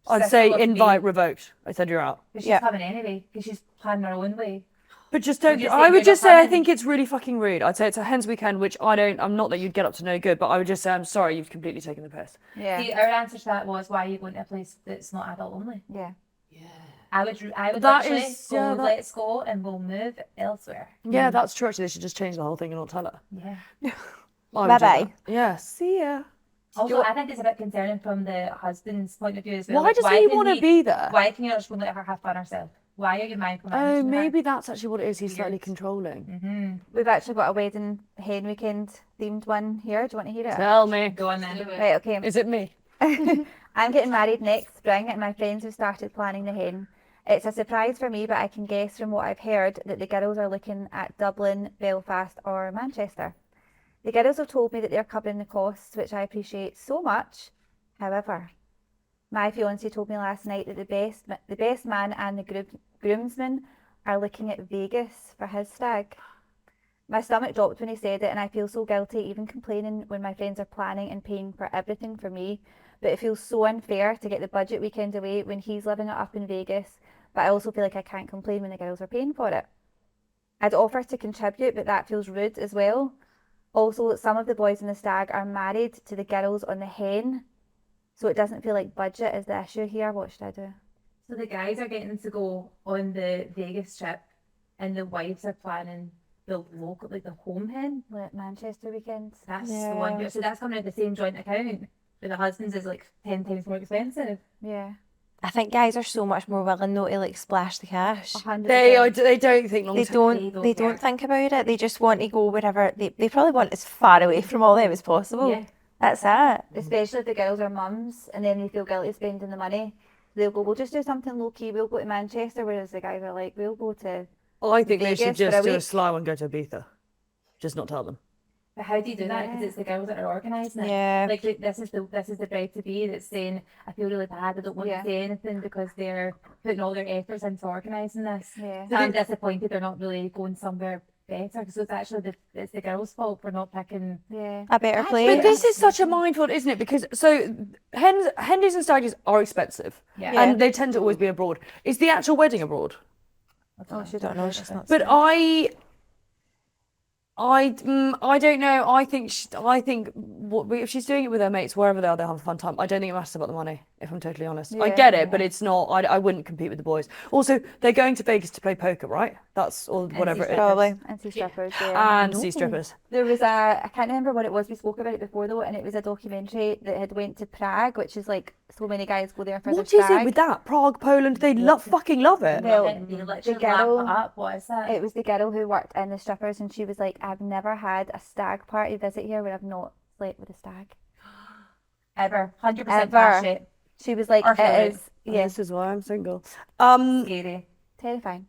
S1: I'd
S3: sister
S1: say
S3: wants to be-
S1: invite revoked. I said you're out.
S3: But she's
S4: Yeah.
S3: coming anyway because she's planning her own way.
S1: But just don't.
S3: just
S1: I
S3: think
S1: would
S3: you're
S1: just
S3: not
S1: say I
S3: coming.
S1: think it's really fucking rude. I'd say it's a hen's weekend, which I'm not that you'd get up to no good, but I would just say I'm sorry, you've completely taken the piss.
S2: Yeah.
S3: See, our answer to that was, why are you going to a place that's not adult only?
S2: Yeah.
S3: I would
S1: That
S3: literally
S1: is-
S3: go,
S1: yeah, that-
S3: let's go and we'll move elsewhere.
S1: Yeah, that's true. Actually, they should just change the whole thing and not tell her.
S3: Yeah.
S1: I would do
S4: Bye-bye.
S1: that. Yeah. See ya.
S3: Also, I think it's a bit concerning from the husband's point of view as well.
S1: Why
S3: Like,
S1: does he
S3: can
S1: want to be there?
S3: Why can you not just go and let her have fun herself? Why are you mindful?
S1: Oh, maybe that's actually what it is. He's slightly
S3: Weird.
S1: controlling.
S2: We've actually got a wedding hen weekend themed one here. Do you want to hear it?
S1: Tell me.
S3: Go on then.
S2: Right, okay.
S1: Is it me?
S2: I'm getting married next spring, and my friends have started planning the hen. It's a surprise for me, but I can guess from what I've heard that the girls are looking at Dublin, Belfast, or Manchester. The girls have told me that they're covering the costs, which I appreciate so much. However, My fiance told me last night that the best man and the groomsman are looking at Vegas for his stag. My stomach dropped when he said it, and I feel so guilty even complaining when my friends are planning and paying for everything for me. But it feels so unfair to get the budget weekend away when he's living it up in Vegas. But I also feel like I can't complain when the girls are paying for it. I'd offer to contribute, but that feels rude as well. Also, some of the boys in the stag are married to the girls on the hen, so it doesn't feel like budget is the issue here. What should I do?
S3: So the guys are getting to go on the Vegas trip, and the wives are planning the local, like the home hen.
S2: Like Manchester weekends.
S3: That's
S4: Yeah.
S3: so unfair. So that's coming out of the same joint account, but the husband's is like 10 times more expensive.
S2: Yeah.
S4: I think guys are so much more willing though to like splash the cash.
S2: 100%.
S1: They don't think long
S4: They
S1: term.
S4: don't
S3: care.
S4: think about it. They just want to go wherever they probably want as far away from all them as possible.
S3: Yeah.
S4: That's it.
S2: Especially if the girls are mums and then they feel guilty spending the money. They'll go, we'll just do something low key, we'll go to Manchester, whereas the guys are like, we'll go to...
S1: I think they should
S2: Vegas for a
S1: just do a
S2: week.
S1: slow and go to Ibiza. Just not tell them.
S3: But how do you do that? Because it's the girls that are organising it.
S4: Yeah.
S3: Like this is the bride to be that's saying, I feel really bad, I don't want
S2: Yeah.
S3: to say anything because they're putting all their efforts into organising this.
S2: Yeah.
S3: So I'm disappointed they're not really going somewhere better. So it's actually it's the girls' fault for not picking.
S2: Yeah.
S4: A better
S3: Actually,
S4: place.
S1: But this is such a minefield, isn't it? Because hendies and staggies are expensive,
S3: Yeah.
S1: and they tend to always be abroad. Is the actual wedding abroad?
S2: Oh,
S4: I don't know. She's not.
S1: But I don't know. I think if she's doing it with her mates, wherever they are, they'll have a fun time. I don't think it matters about the money, if I'm totally honest. I
S2: Yeah.
S1: get it, but it's not. I wouldn't compete with the boys. Also, they're going to Vegas to play poker, right? That's all. Whatever it is.
S4: Probably.
S2: And see strippers, yeah.
S1: And see strippers.
S2: There was I can't remember what it was, we spoke about it before though, and it was a documentary that had went to Prague, which is like, so many guys go there for
S1: What
S2: their
S1: is
S2: stag.
S1: it with that? Prague, Poland, they fucking love it.
S2: Well,
S3: They literally
S2: girl-
S3: lap it up. What is that?
S2: It was the girl who worked in the strippers, and she was like, I've never had a stag party visit here where I've not slept with a stag.
S3: Ever. 100%
S2: Ever.
S3: passionate.
S2: She was like,
S3: Or feel
S2: it
S3: it.
S2: is, yes,
S1: This is why I'm single.
S3: Scary.
S2: terrifying.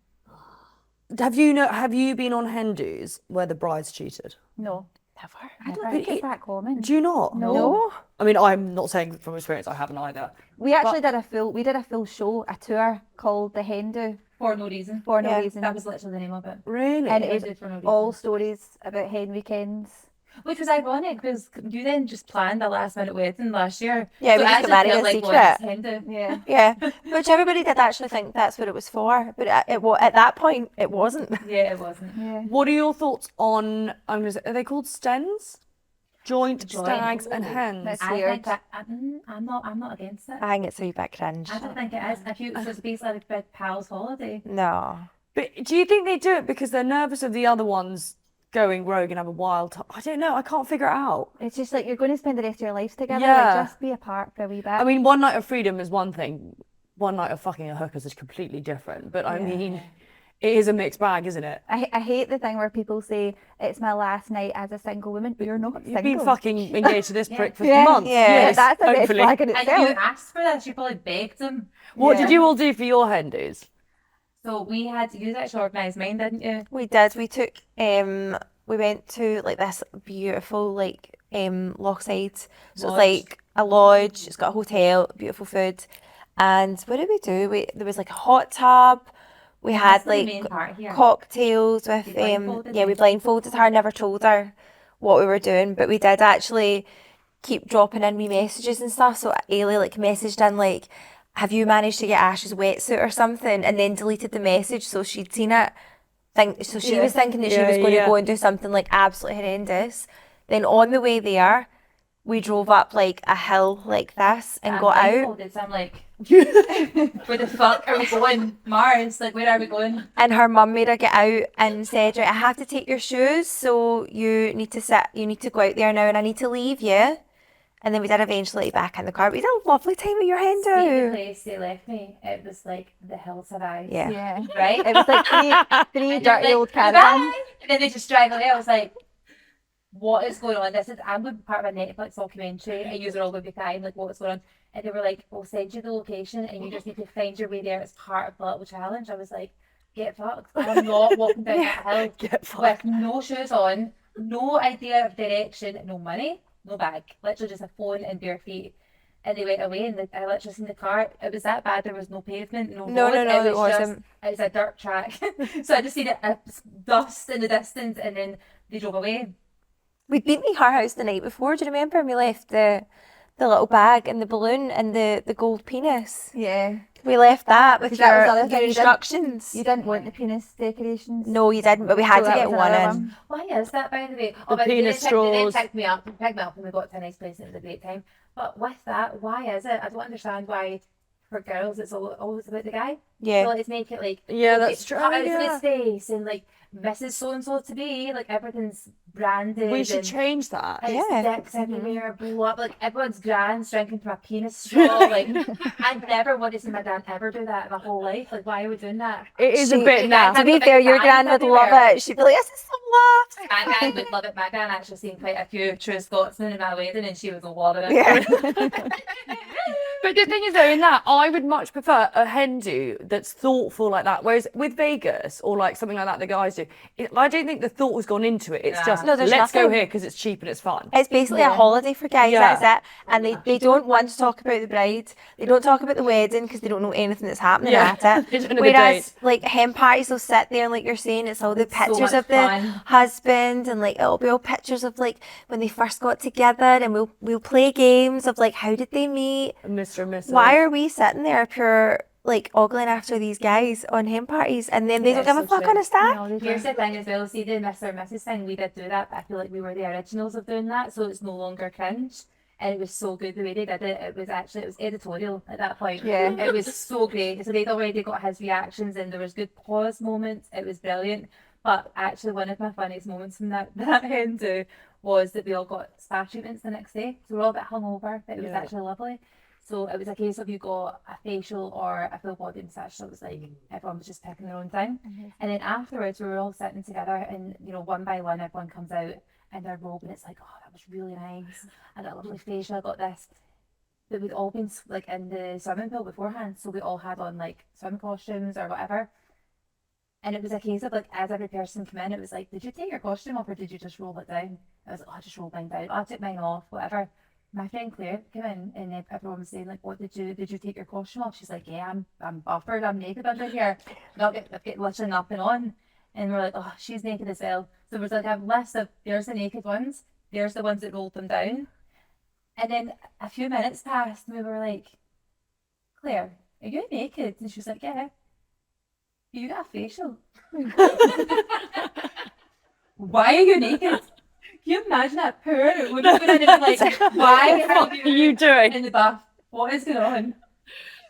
S1: Have you been on hen do's where the bride's cheated?
S2: No,
S4: Never.
S2: I don't
S3: Never.
S2: think it's that common.
S1: Do you not?
S2: No.
S1: I mean, I'm not saying from experience I haven't either.
S2: We actually did a full show, a tour called the Hen Do
S3: For no reason.
S2: for no
S4: Yeah,
S2: reason.
S3: That was literally the name of it.
S1: Really?
S2: And it was
S3: Ended for no reason.
S2: all stories about hen weekends.
S3: Which was ironic because you then just planned a last minute wedding last year.
S4: Yeah, we
S3: it
S4: just got
S3: actually
S4: married
S3: felt
S4: in
S3: like
S4: secret.
S3: what it's hindered.
S2: Yeah.
S4: Yeah, which everybody did actually think that's what it was for, but at that point it wasn't.
S3: Yeah, it wasn't.
S2: Yeah.
S1: What are your thoughts on? I'm gonna say, are they called stens? Joint
S3: Joint.
S1: stags and hens.
S2: That's
S3: I
S2: weird.
S3: think that I'm not against it.
S4: I think it's a wee bit cringe.
S3: I don't think it is. If you so it's basically like a big pal's holiday.
S4: No.
S1: But do you think they do it because they're nervous of the other ones going rogue and have a wild time? I don't know. I can't figure it out.
S2: It's just like you're going to spend the rest of your lives together.
S1: Yeah.
S2: Like, just be apart for a wee bit.
S1: I mean, one night of freedom is one thing. One night of fucking a hooker is completely different. But I mean, it is a mixed bag, isn't it?
S2: I hate the thing where people say it's my last night as a single woman, but you're not
S1: You've
S2: single.
S1: been fucking engaged to this prick for
S2: Yeah.
S1: months.
S4: Yeah.
S1: Yes,
S2: That's a red
S1: hopefully.
S2: flag in
S3: And
S2: itself.
S3: you asked for this, you probably begged them.
S1: What
S2: Yeah.
S1: did you all do for your hen do's?
S3: So we had you actually organised mine, didn't you?
S4: We did. We took we went to like this beautiful like Lochside. So it's
S3: Lodge.
S4: like a lodge, it's got a hotel, beautiful food. And what did we do? There was like a hot tub. We had
S3: That's the main
S4: like
S3: part here.
S4: cocktails with
S3: You blindfolded
S4: we
S3: me.
S4: blindfolded her, never told her what we were doing, but we did actually keep dropping in wee messages and stuff. So Ailey like messaged in like, have you managed to get Ash's wetsuit or something? And then deleted the message so she'd seen it. So she was thinking that she was going to go and do something like absolutely horrendous. Then on the way there, we drove up like a hill like this and
S3: I'm
S4: got out.
S3: blindfolded, so I'm like, where the fuck are we going? Mars? Like, where are we going?
S4: And her mum made her get out and said, right, I have to take your shoes, so you need to go out there now and I need to leave you. And then we did eventually get back in the car. We had a lovely time with your hen
S3: See the
S4: do.
S3: place they left me, it was like the hills have eyes.
S4: Yeah.
S2: Yeah.
S3: Right?
S2: It was like three
S3: And they're
S2: dirty
S3: like,
S2: old
S3: "Goodbye."
S2: caravans.
S3: And then they just drive away. I was like, what is going on? I'm going to be part of a Netflix documentary and you're all going to be crying, like, what's going on? And they were like, we'll send you the location and you just need to find your way there. It's part of the little challenge. I was like, get fucked. I'm not walking down that hill
S1: Get fucked.
S3: with no shoes on, no idea of direction, no money, no bag. Literally just a phone and bare feet. And they went away, and I literally seen the car. It was that bad. There was no pavement, no
S4: No,
S3: road.
S4: no, no,
S3: it
S4: it
S3: was just,
S4: wasn't.
S3: it was a dirt track. So I just seen it dust in the distance, and then they drove away.
S4: We'd been to her house the night before, do you remember? And we left the little bag and the balloon and the gold penis.
S2: Yeah.
S4: We left that with
S2: That was the
S4: your
S2: other thing,
S4: instructions.
S2: You didn't want the penis decorations.
S4: No, you didn't, but we had
S2: So
S4: to
S2: that
S4: get
S2: was
S4: one
S2: another
S4: in.
S3: Why is that, by the way?
S1: The
S3: but
S1: penis
S3: they
S1: straws.
S3: picked me up and we got to a nice place and it was a great time. But with that, why is it? I don't understand why for girls it's always about the guy.
S4: Yeah.
S3: So let's make it like
S1: Yeah, that's true.
S3: cut out
S1: Yeah.
S3: his face and like Mrs. So and so to be like everything's branded.
S1: We should
S3: and
S1: change that.
S3: it's
S4: Yeah.
S3: dicks everywhere, blow up like everyone's grand's drinking from a penis straw. Like I never want to see my gran ever do that in my whole life. Like why are we doing that?
S1: It is a
S4: She-
S1: bit
S4: To
S1: naff.
S4: be fair, your gran would love it. She'd be like, this is so love.
S3: My gran would love it. My gran actually seen quite a few true Scotsmen in my wedding and she was loving it.
S4: Yeah.
S1: But the thing is, though, in that, I would much prefer a hen do that's thoughtful like that. Whereas with Vegas or like something like that the guys do, I don't think the thought has gone into it. It's
S3: Nah.
S1: just,
S4: No, there's
S1: let's go
S4: nothing.
S1: here because it's cheap and it's fun.
S4: It's basically a holiday for guys,
S1: Yeah.
S4: that's it. And they don't want to talk about the bride. They don't talk about the wedding because they don't know anything that's happening
S1: Yeah.
S4: at
S1: They
S4: it.
S1: don't know the
S4: Whereas,
S1: date.
S4: like, hen parties will sit there and, like you're saying, it's all the
S3: It's so
S4: pictures
S3: much
S4: of the
S3: fun.
S4: husband and, like, it'll be all pictures of, like, when they first got together and we'll play games of, like, how did they meet?
S1: Mr. and Mrs.
S4: Why are we sitting there pure, like, ogling after these guys on hen parties and then they don't
S3: Yeah,
S4: give a
S3: so
S4: fuck
S3: true.
S4: on a stack?
S2: No, they
S3: Here's
S2: don't.
S3: the thing as well, see the Mr. and Mrs. thing, we did do that, but I feel like we were the originals of doing that, so it's no longer cringe. And it was so good the way they did it. It was editorial at that point.
S2: Yeah.
S3: It was so great. So they'd already got his reactions and there was good pause moments. It was brilliant. But actually one of my funniest moments from that hen do was that we all got spa treatments the next day. So we were all a bit hungover, but it was
S1: Yeah.
S3: actually lovely. So it was a case of you got a facial or a full body massage. So it was like everyone was just picking their own thing. And then afterwards we were all sitting together and one by one everyone comes out in their robe and it's like, oh, that was really nice. I got a lovely facial, I got this. But we'd all been like in the swimming pool beforehand, so we all had on like swim costumes or whatever. And it was a case of like as every person came in, it was like, did you take your costume off or did you just roll it down? I was like, oh, I just rolled mine down. Oh, I took mine off, whatever. My friend Claire came in and then everyone was saying like, what did you take your costume off? She's like, yeah, I'm buffered, I'm naked under here. I've got literally nothing on. And we're like, oh, she's naked as well. So there's like a list of, there's the naked ones, there's the ones that rolled them down. And then a few minutes passed and we were like, Claire, are you naked? And she was like, yeah. You got a facial. Why are you naked? Can you imagine that poor woman going in and like, why
S1: What are you doing?
S3: in the bath? What is going on?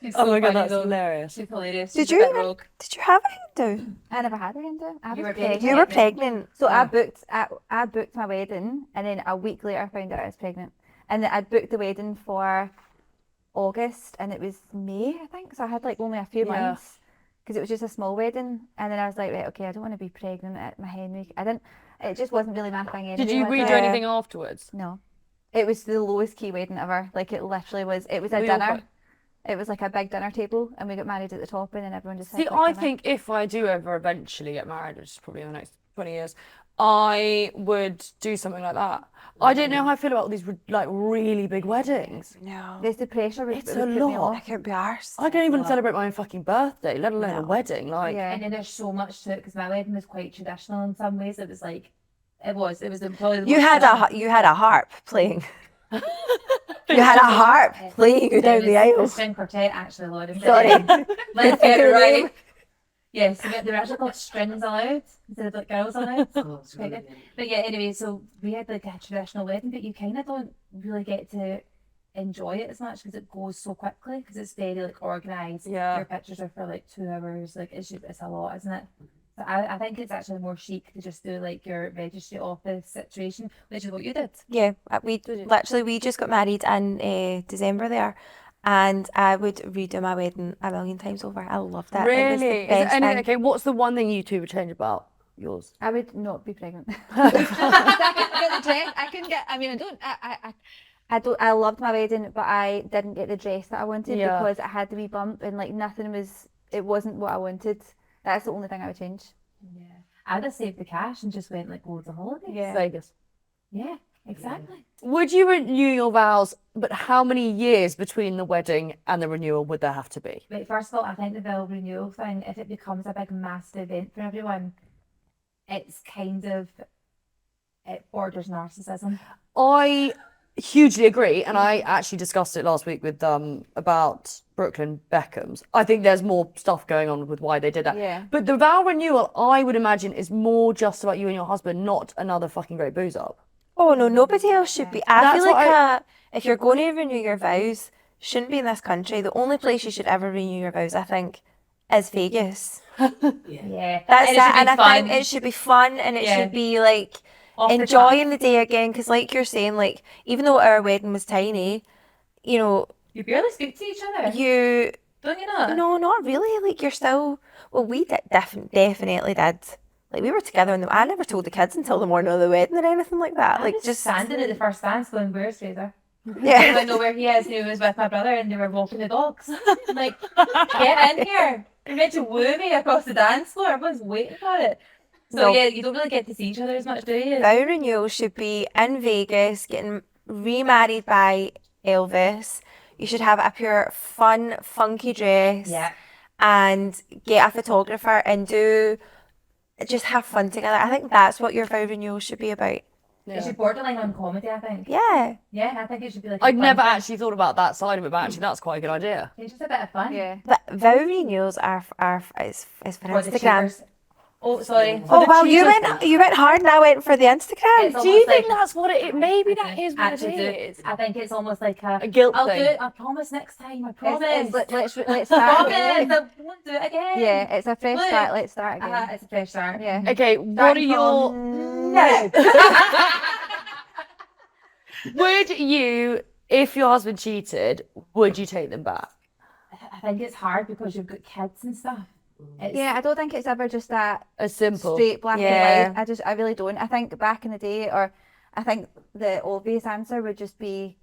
S3: She's
S1: Oh
S3: so
S1: my god,
S3: funny,
S1: that's
S3: though.
S1: hilarious.
S3: She's hilarious.
S4: Did
S3: She's a
S4: you
S3: bit
S4: even-
S3: rogue.
S4: Did you have a hen do?
S2: I never had a hen do. I
S3: You
S2: was
S3: were
S2: pregnant.
S4: You were
S3: Pregnant.
S4: pregnant.
S2: So
S4: Yeah.
S2: I booked my wedding and then a week later I found out I was pregnant. And then I'd booked the wedding for August and it was May, I think. So I had like only a few
S1: Yeah.
S2: months because it was just a small wedding. And then I was like, right, okay, I don't want to be pregnant at my hen week. It just wasn't really my thing anyway.
S1: Did you
S2: was
S1: redo
S2: it?
S1: anything afterwards?
S2: No. It was the lowest key wedding ever. Like it literally was, it was a
S1: We all
S2: dinner.
S1: got-
S2: It was like a big dinner table and we got married at the top and then everyone just
S1: See,
S2: had
S1: I
S2: like dinner.
S1: think if I do ever eventually get married, which is probably in the next 20 years, I would do something like that. I don't know how I feel about all these like really big weddings.
S4: No.
S2: There's the pressure would,
S1: It's
S2: would
S1: a
S2: put me
S1: lot.
S4: I
S2: off.
S4: couldn't be arsed.
S1: I don't even celebrate my own fucking birthday, let alone a
S4: No.
S1: wedding. Like,
S2: Yeah.
S3: And then there's so much to it because my wedding was quite traditional in some ways. It was like, it was probably the
S4: You
S3: most
S4: had
S3: traditional.
S4: you had a harp playing. You had a harp playing you down the
S3: The
S4: aisle.
S3: string quartet, actually, Lauren.
S4: Sorry.
S3: Let's get it
S4: Your
S3: right.
S4: name?
S3: Yes, they were actually called strings allowed instead of like girls allowed. Quite good. But yeah, anyway, so we had like a traditional wedding, but you kind of don't really get to enjoy it as much because it goes so quickly because it's very like organised.
S1: Yeah.
S3: Your pictures are for like 2 hours. Like it's a lot, isn't it? So I think it's actually more chic to just do like your registry office situation, which is what you did.
S4: Yeah, we just got married in December there, and I would redo my wedding a million times over. I loved it. It was the
S1: really? Is there
S4: best
S1: anything,
S4: thing.
S1: okay, what's the one thing you two would change about yours?
S2: I would not be pregnant. I couldn't get the dress. I couldn't get. I mean, I loved my wedding, but I didn't get the dress that I wanted
S1: Yeah.
S2: because it had the wee bump and like nothing was. It wasn't what I wanted. That's the only thing I would change.
S3: Yeah. I'd have saved the cash and just went like loads of holidays.
S2: Yeah.
S1: Vegas.
S3: Yeah. Exactly.
S1: Would you renew your vows, but how many years between the wedding and the renewal would there have to be?
S3: Right, first of all, I think the vow renewal thing, if it becomes a big massive event for everyone, it's kind of, it borders narcissism.
S1: I hugely agree, and I actually discussed it last week with about Brooklyn Beckham's. I think there's more stuff going on with why they did that.
S2: Yeah.
S1: But the vow renewal, I would imagine, is more just about you and your husband, not another fucking great booze up.
S4: Oh no, nobody else should be. I
S1: That's
S4: feel like
S1: what
S4: if you're going to renew your vows, shouldn't be in this country. The only place you should ever renew your vows, I think, is Vegas.
S3: Yeah.
S4: That's
S3: and
S4: it,
S3: it should be
S4: and I
S3: fun.
S4: think it should be fun and it
S3: Yeah.
S4: should be like
S3: Off the
S4: enjoying the day again. Because like you're saying, like even though our wedding was tiny, you know,
S3: You barely speak to each other,
S4: you
S3: don't you know?
S4: no, not really. Like you're still. Well, we definitely did. Like we were together, and I never told the kids until the morning of the wedding or anything like that.
S3: I
S4: Like
S3: was
S4: just
S3: standing at the first dance going, where's Fraser? I
S4: yeah.
S3: don't know where he is, and he was with my brother, and they were walking the dogs. I'm like, get in here. You're meant to woo me across the dance floor. Everyone's waiting for it. So
S4: No.
S3: yeah, you don't really get to see each other as much, do you?
S4: Vow renewal should be in Vegas, getting remarried by Elvis. You should have a pure, fun, funky dress.
S3: Yeah.
S4: And get a photographer and just have fun together. I think that's what your vow renewal should be about.
S3: It should borderline on comedy, I think.
S4: Yeah.
S3: Yeah, I think it should be like. a
S1: I'd
S3: fun
S1: never
S3: thing.
S1: actually thought about that side of it, but actually that's quite a good idea.
S3: It's just a bit of fun.
S2: Yeah.
S4: But vow renewals are is for
S3: For the
S4: Instagram.
S3: cheaters. Oh, sorry.
S4: Oh
S1: the
S4: wow, you
S1: cheaters.
S4: went hard and I went for the Instagram.
S3: It's
S1: Do you
S3: almost
S1: think
S3: like-
S1: that's what it? Maybe that is what
S3: Actually do.
S1: it is.
S3: I think it's almost like
S1: A guilt
S3: I'll
S1: thing.
S3: do it. I promise next time. I promise.
S2: Let's start
S3: promise.
S2: again.
S3: I won't do it again.
S2: Yeah, it's a fresh
S3: Look.
S2: start. Let's start again.
S3: It's a fresh start.
S2: Yeah.
S1: Okay, what are
S2: Starting
S1: your?
S2: No.
S1: Would you, if your husband cheated, would you take them back?
S3: I think it's hard because you've got kids and stuff. It's,
S2: Yeah, I don't think it's ever just that
S1: As simple.
S2: straight black
S4: Yeah.
S2: and white. I really don't. I think back in the day, or I think the obvious answer would just be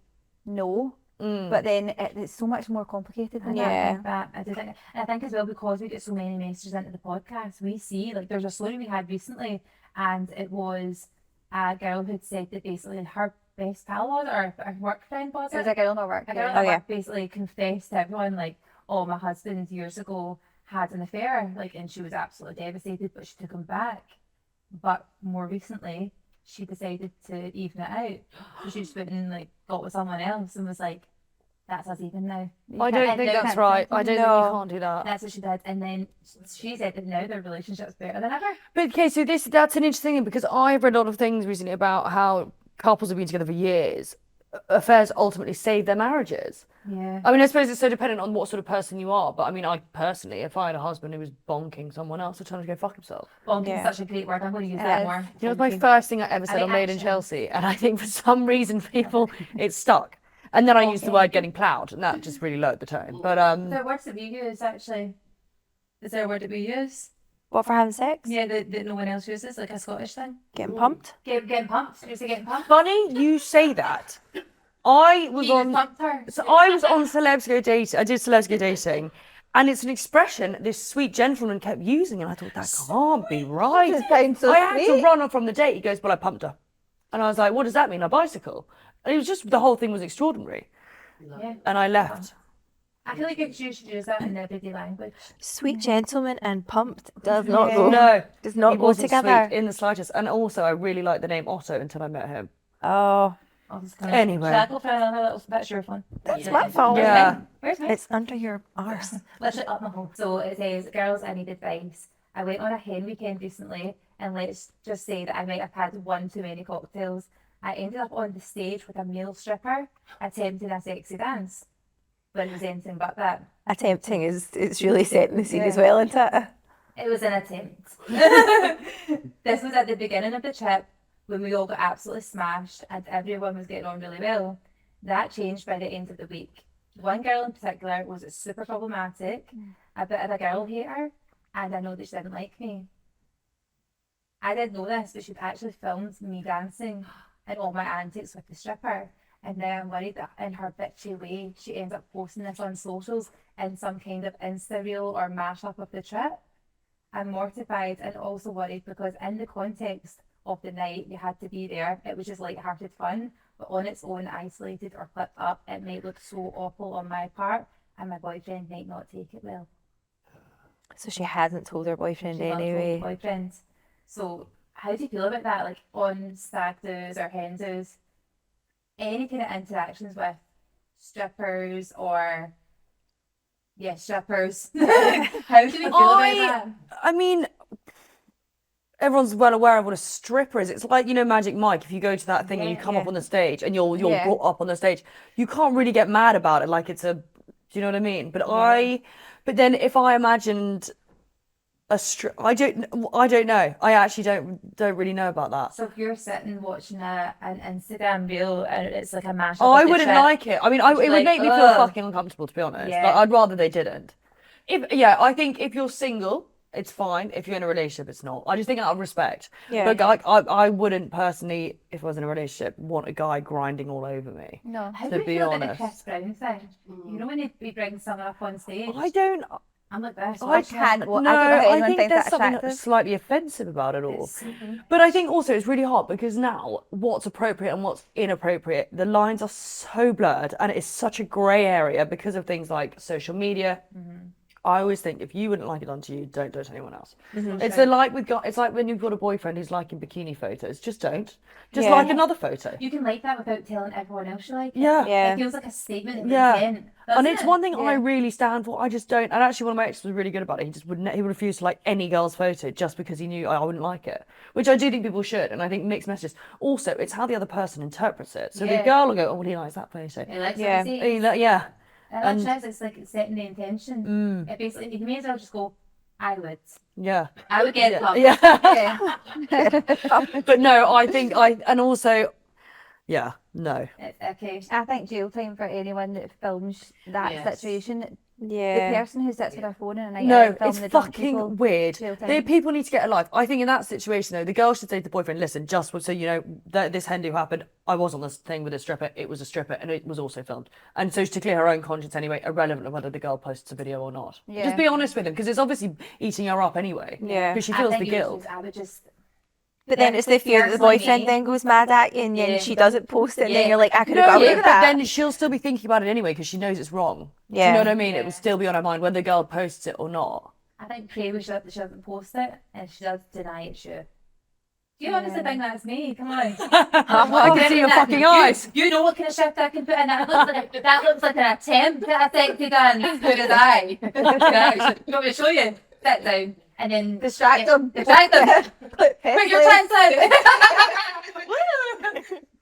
S2: no. But then it's so much more complicated than
S4: Yeah.
S2: that.
S3: I do think, and I think as well because we get so many messages into the podcast, we see like there's a story we had recently, and it was a girl who'd said that basically her best pal was, or a work friend was
S2: It was a girl in our work.
S3: a girl
S2: Yeah.
S3: at
S4: yeah.
S3: work basically confessed to everyone like, oh, my husband years ago had an affair, like, and she was absolutely devastated, but she took him back. But more recently, she decided to even it out. So she just went and like got with someone else and was like, that's us even now.
S1: I don't
S3: And
S1: think
S3: now-
S1: that's right. I don't think
S4: No.
S1: you can't do that.
S3: That's what she did. And then she said that now their relationship's better than ever.
S1: But okay, so that's an interesting thing because I've read a lot of things recently about how couples have been together for years. Affairs ultimately save their marriages.
S3: Yeah.
S1: I mean, I suppose it's so dependent on what sort of person you are. But I mean, I personally, if I had a husband who was bonking someone else, I'd tell him to go fuck himself.
S3: Bonking
S4: Yeah.
S3: is such a great word. I'm going to use that
S2: is.
S3: more.
S1: You know, it's my
S3: Bonking.
S1: first thing I ever said
S3: I
S1: on Made in
S3: actually-
S1: Chelsea, and I think for some reason people it's stuck. And then I used the word getting ploughed, and that just really lowered the tone. But
S3: There are words that we use actually. Is there a word that we use?
S4: What for having sex?
S3: Yeah, that no one else uses, like a Scottish thing.
S4: Getting pumped.
S3: Getting pumped. Did you say getting pumped?
S1: funny you say that. I was
S3: He just
S1: on.
S3: pumped her.
S1: So I was on Celebs Go Dating. I did Celebs Go Dating, and it's an expression this sweet gentleman kept using, and I thought that can't be right.
S2: It sounds so
S1: I had to
S2: sweet.
S1: run off from the date. He goes, "Well, I pumped her," and I was like, "What does that mean? A bicycle?" And it was just the whole thing was extraordinary,
S3: Yeah.
S1: and I left.
S3: I feel like you should use that in everyday language.
S4: Sweet gentleman and pumped does not go.
S1: No,
S4: Does not
S1: he
S4: go
S1: wasn't
S4: together.
S1: sweet in the slightest. And also, I really liked the name Otto until I met him.
S4: Oh,
S3: I'll just kind
S1: Anyway.
S3: Shall I go for another little bit? Sure, fun.
S4: that's my fault.
S1: Yeah.
S3: Where's mine?
S4: It's under your arse.
S3: Literally up my hole. So it says, girls, I need advice. I went on a hen weekend recently, and let's just say that I might have had one too many cocktails. I ended up on the stage with a male stripper attempting a sexy dance, but it was anything but that.
S4: Attempting is it's really setting the scene as well, isn't it?
S3: It was an attempt. This was at the beginning of the trip when we all got absolutely smashed and everyone was getting on really well. That changed by the end of the week. One girl in particular was super problematic, a bit of a girl hater, and I know that she didn't like me. I didn't know this, but she'd actually filmed me dancing and all my antics with the stripper. And now I'm worried that in her bitchy way, she ends up posting this on socials in some kind of Insta reel or mashup of the trip. I'm mortified and also worried because in the context of the night, you had to be there. It was just light-hearted fun, but on its own, isolated or clipped up, it might look so awful on my part, and my boyfriend might not take it well.
S4: So she hasn't told her boyfriend
S3: She's not told
S4: anyway.
S3: the boyfriend. So how do you feel about that? Like on stag do's or hen do's, any kind of interactions with strippers or strippers. How do we feel about that?
S1: I mean, everyone's well aware of what a stripper is. It's like, Magic Mike. If you go to that thing and you come up on the stage and you're brought up on the stage, you can't really get mad about it. Like do you know what I mean? But but then if I imagined I don't know. I actually don't really know about that.
S3: So if you're sitting watching an Instagram reel and it's like a mashup,
S1: I wouldn't like it. I mean, it would make me feel fucking uncomfortable, to be honest.
S3: Yeah.
S1: Like, I'd rather they didn't. I think if you're single, it's fine. If you're in a relationship, it's not. I just think out of respect.
S4: Yeah.
S1: But I wouldn't personally, if I was in a relationship, want a guy grinding all over me.
S2: No.
S3: How
S1: to
S3: do
S1: be
S3: you feel about the
S1: honest.
S3: Chris Brown thing? You know when he brings someone up on stage?
S1: I don't.
S3: I'm like this.
S2: I can't. Well,
S1: No,
S2: I don't know if
S1: I
S2: anyone
S1: think
S2: thinks
S1: there's
S2: that's
S1: something
S2: attractive.
S1: slightly offensive about it all.
S3: It's-
S1: But I think also it's really hard because now what's appropriate and what's inappropriate, the lines are so blurred and it's such a grey area because of things like social media. I always think if you wouldn't like it done to you, don't do it to anyone else. It's like with guys. It's like when you've got a boyfriend who's liking bikini photos. Just don't. Just like another photo.
S3: You can like that without telling everyone else you like it.
S1: Yeah.
S4: Yeah.
S3: It feels like a statement of
S1: Yeah.
S3: intent.
S1: And
S3: doesn't
S1: it's
S3: it?
S1: one thing I really stand for. I just don't. And actually, one of my exes was really good about it. He just would he would refuse to like any girl's photo just because he knew I wouldn't like it, which I do think people should. And I think mixed messages. Also, it's how the other person interprets it. So the girl will go, "Oh, well, he likes that photo."
S3: It likes
S4: Yeah.
S3: what you say.
S1: Yeah.
S3: And that's it's like setting the intention. It basically, you may as well just go, I would get it up.
S1: Yeah. But no, I think and also, no.
S3: Okay.
S2: I think jail time for anyone that films that
S3: Yes.
S2: situation. The
S4: Yeah.
S2: person who sits with their phone in a night
S1: No,
S2: out filming
S1: it's
S2: the drunk people,
S1: fucking weird.
S2: jail time.
S1: People need to get a life. I think in that situation though, the girl should say to the boyfriend, "Listen, just so you know that this hen do happened. I was on this thing with a stripper. It was a stripper, and it was also filmed." And so to clear her own conscience anyway, irrelevant of whether the girl posts a video or not.
S2: Yeah.
S1: Just be honest with him because it's obviously eating her up anyway.
S4: Yeah.
S1: Because she
S3: I
S1: feels
S3: think
S1: the
S3: you
S1: guilt.
S3: just- I would just.
S4: But then it's the fear that the
S3: Personally,
S4: boyfriend
S3: me.
S4: then goes mad at you and then
S3: Yeah.
S4: she doesn't post it and then
S3: Yeah.
S4: you're like, I could
S1: No,
S4: have got away
S1: yeah,
S4: with
S1: but
S4: that.
S1: then she'll still be thinking about it anyway because she knows it's wrong. Do you
S4: Yeah.
S1: know what I mean? It will still be on her mind whether the girl posts it or not.
S3: I think pray she doesn't post it, and if she does deny it, sure. Do you honestly think that's me? Come on.
S1: I can see your fucking eyes.
S3: You know what kind of shift I can put in. That looks like an attempt at a sexy dance. Who did I? You want me to show you? Sit down. And then
S2: Distract them.
S3: Distract them. Put your
S2: Put
S3: chance out.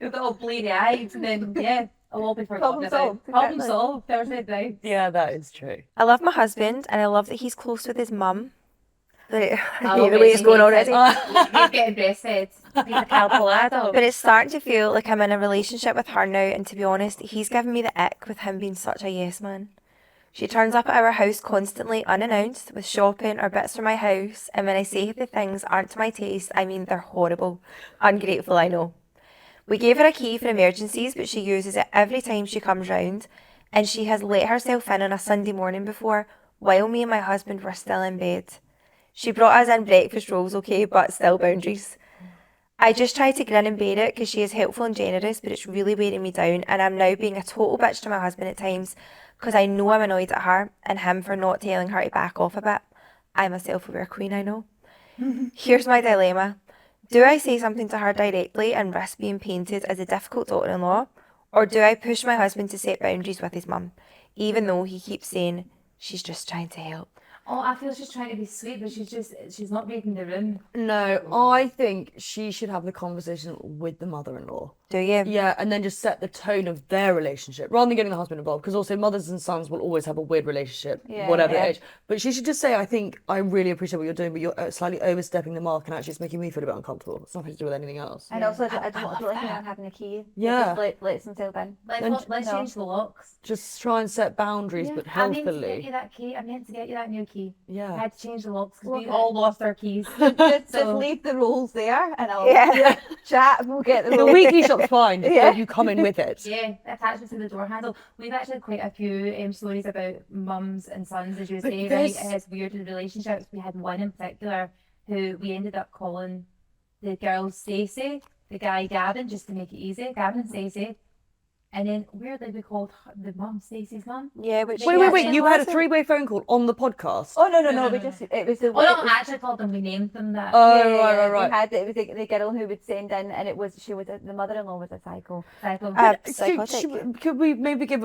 S3: You've got all bleary eyes, and then I'll all be forgotten
S2: Problem
S3: about.
S2: solved.
S3: Problem
S2: Exactly.
S3: solved. Thursday night.
S1: Yeah, that is true.
S4: I love my husband and I love that he's close with his mum. But
S3: Oh,
S4: the way it's going already.
S3: He's getting breastfed. He's a calculado.
S4: But it's starting to feel like I'm in a relationship with her now, and to be honest, he's given me the ick with him being such a yes man. She turns up at our house constantly unannounced with shopping or bits for my house, and when I say the things aren't to my taste, I mean they're horrible. Ungrateful, I know. We gave her a key for emergencies, but she uses it every time she comes round, and she has let herself in on a Sunday morning before, while me and my husband were still in bed. She brought us in breakfast rolls, okay, but still boundaries. I just try to grin and bear it because she is helpful and generous, but it's really wearing me down, and I'm now being a total bitch to my husband at times because I know I'm annoyed at her and him for not telling her to back off a bit. I'm a self-aware queen, I know. Here's my dilemma. Do I say something to her directly and risk being painted as a difficult daughter-in-law, or do I push my husband to set boundaries with his mum, even though he keeps saying she's just trying to help?
S3: Oh, I feel she's trying to be sweet, but she's not reading the room.
S1: No, I think she should have the conversation with the mother-in-law.
S4: Do you?
S1: Yeah, and then just set the tone of their relationship rather than getting the husband involved, because also mothers and sons will always have a weird relationship, whatever age. But she should just say, I think I really appreciate what you're doing, but you're slightly overstepping the mark and actually it's making me feel a bit uncomfortable. It's nothing to do with anything else.
S2: And also, I don't like anyone having a key. It
S1: Yeah.
S2: just lets themselves in.
S3: Let's change the locks.
S1: Just try and set boundaries, but
S3: I meant to get
S1: healthily.
S3: you that key. I meant to get you that new key. I
S1: Yeah.
S3: had to change the locks because we all lost our keys.
S2: Just
S3: So-
S2: leave the rolls there and I'll chat and we'll get the
S1: The
S2: rolls.
S1: weekly shop's fine, just don't you come in with it.
S3: Yeah, attachment to the door handle. We've actually had quite a few stories about mums and sons, as you were
S1: But
S3: saying,
S1: this-
S3: right? It has weird relationships. We had one in particular who we ended up calling the girl Stacey, the guy Gavin, just to make it easy, Gavin and Stacey. And then weirdly we called the mum Stacey's mum.
S4: Yeah, which
S1: Wait, you had a three-way phone call on the podcast?
S2: Oh no,
S3: No.
S2: we just it was the.
S3: Oh, no, I actually called them. We named them that.
S1: Oh,
S2: yeah,
S1: right.
S2: We had it was the girl who would send in, and it was the mother-in-law was a psycho.
S1: Could we maybe give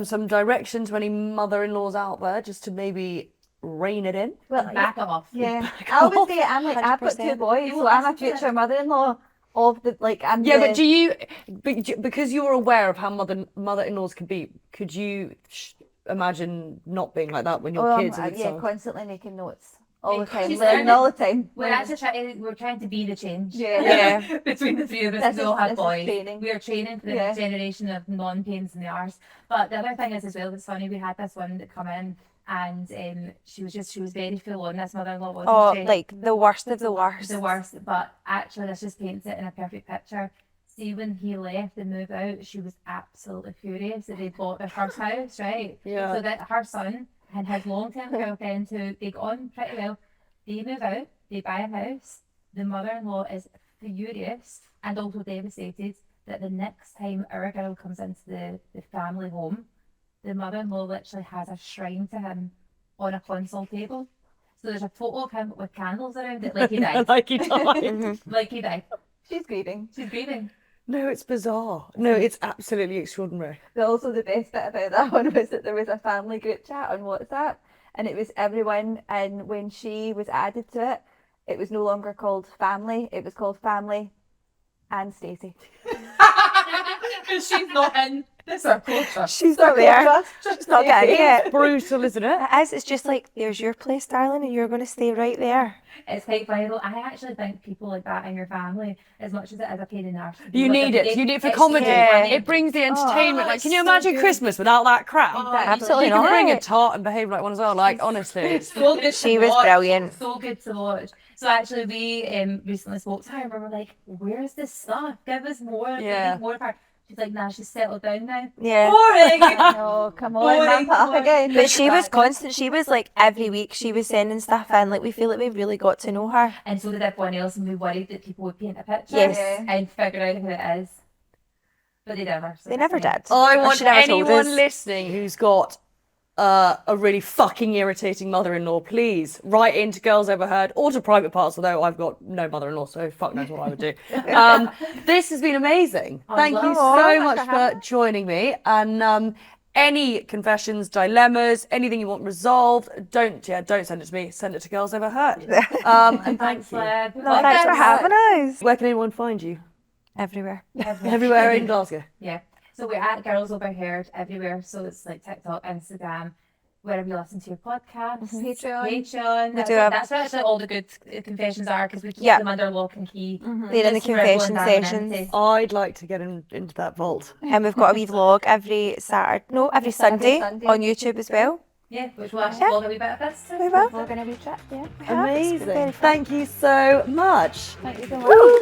S1: some direction to any mother-in-laws out there, just to maybe rein it in?
S2: Well,
S3: Back off.
S2: yeah. I always say I've got 2 boys, so I'm a future mother-in-law of the I'm.
S1: Yeah, but do you, because you're aware of how mother-in-laws can be, could you imagine not being like that when your kids are
S2: constantly making notes all the time,
S3: She's
S2: learning all the time.
S3: We're actually trying to be the change.
S2: Yeah.
S3: Between the three of us, we all have boys.
S2: Training.
S3: We are training for the next generation of non-pains in the arse. But the other thing is as well, it's funny, we had this one that come in and she was very full on, this mother-in-law, wasn't she?
S4: Like the worst of the worst.
S3: The worst, but actually this just paints it in a perfect picture. See, when he left and moved out, she was absolutely furious that they bought their first house, right?
S1: Yeah.
S3: So that her son and his long-term girlfriend, who they got on pretty well, they move out, they buy a house. The mother-in-law is furious and also devastated that the next time our girl comes into the family home, the mother-in-law literally has a shrine to him on a console table. So there's a photo of him with candles around it, like he died.
S1: Like he died.
S3: Like he died.
S2: She's grieving.
S3: She's grieving.
S1: No, it's bizarre. No, it's absolutely extraordinary.
S2: But also the best bit about that one was that there was a family group chat on WhatsApp, and it was everyone, and when she was added to it, it was no longer called family, it was called family and Stacey.
S3: Because she's not in the circle.
S4: She's not there. She's not getting it.
S1: Brutal, isn't it?
S4: It is. It's just like, there's your place, darling, and you're going to stay right there.
S3: It's quite vital. I actually think people like that in your family, as much as it is a pain in the arse.
S1: You need it. You need it for
S3: It's
S1: comedy.
S4: funny.
S1: It brings the entertainment. Like, can you
S3: so
S1: imagine
S3: good.
S1: Christmas without that crap?
S4: Absolutely
S1: You can
S4: not.
S1: bring a tart and behave like one as well. Like, honestly.
S3: It's so good
S4: She
S3: to
S4: was
S3: watch.
S4: brilliant.
S3: So good to watch. So actually, we recently spoke to her and we were like, "Where's this stuff? Give us more.
S1: Yeah.
S3: We need more of her." She's like, "Nah, she's settled down now."
S4: Yeah.
S3: Boring.
S2: Oh, come on, ramp it up again.
S4: But she was constant. She was like, every week she was sending stuff in. Like, we feel like we really got to know her.
S3: And so did everyone else, and we worried that people would paint a picture
S4: Yes.
S3: and figure out who it is. But they never. So
S4: They never
S3: that's
S4: did.
S1: I
S4: Or
S1: want
S4: she never told
S1: anyone
S4: us.
S1: listening who's got a really fucking irritating mother-in-law, please write into Girls Overheard or to Private Parts, although I've got no mother-in-law, so fuck knows what I would do. This has been amazing. Thank you so much for joining me. And any confessions, dilemmas, anything you want resolved, don't send it to me, send it to Girls Overheard. And thank you.
S3: Liv.
S4: No, thanks for having us.
S1: Where can anyone find you?
S4: Everywhere.
S1: Everywhere in Glasgow.
S3: Yeah. So we're at Girls Overheard everywhere. So it's like TikTok, Instagram, wherever you listen to your podcasts. Patreon. That's,
S4: do a-
S3: that's where actually all the good confessions are, because we keep
S4: Yeah.
S3: them under lock and key.
S4: They're in the
S3: Just for everyone's
S4: confession
S3: anonymity.
S4: sessions.
S1: I'd like to get into that vault.
S4: And we've got a wee vlog every Sunday
S2: Sunday.
S4: on YouTube as well.
S3: Yeah, which will actually vlog a wee bit of this too.
S4: We will.
S2: We're going to be chat, yeah.
S4: We have. It's very
S1: Amazing.
S4: fun.
S1: Thank you so much.
S2: Thank you so much.
S4: Woo.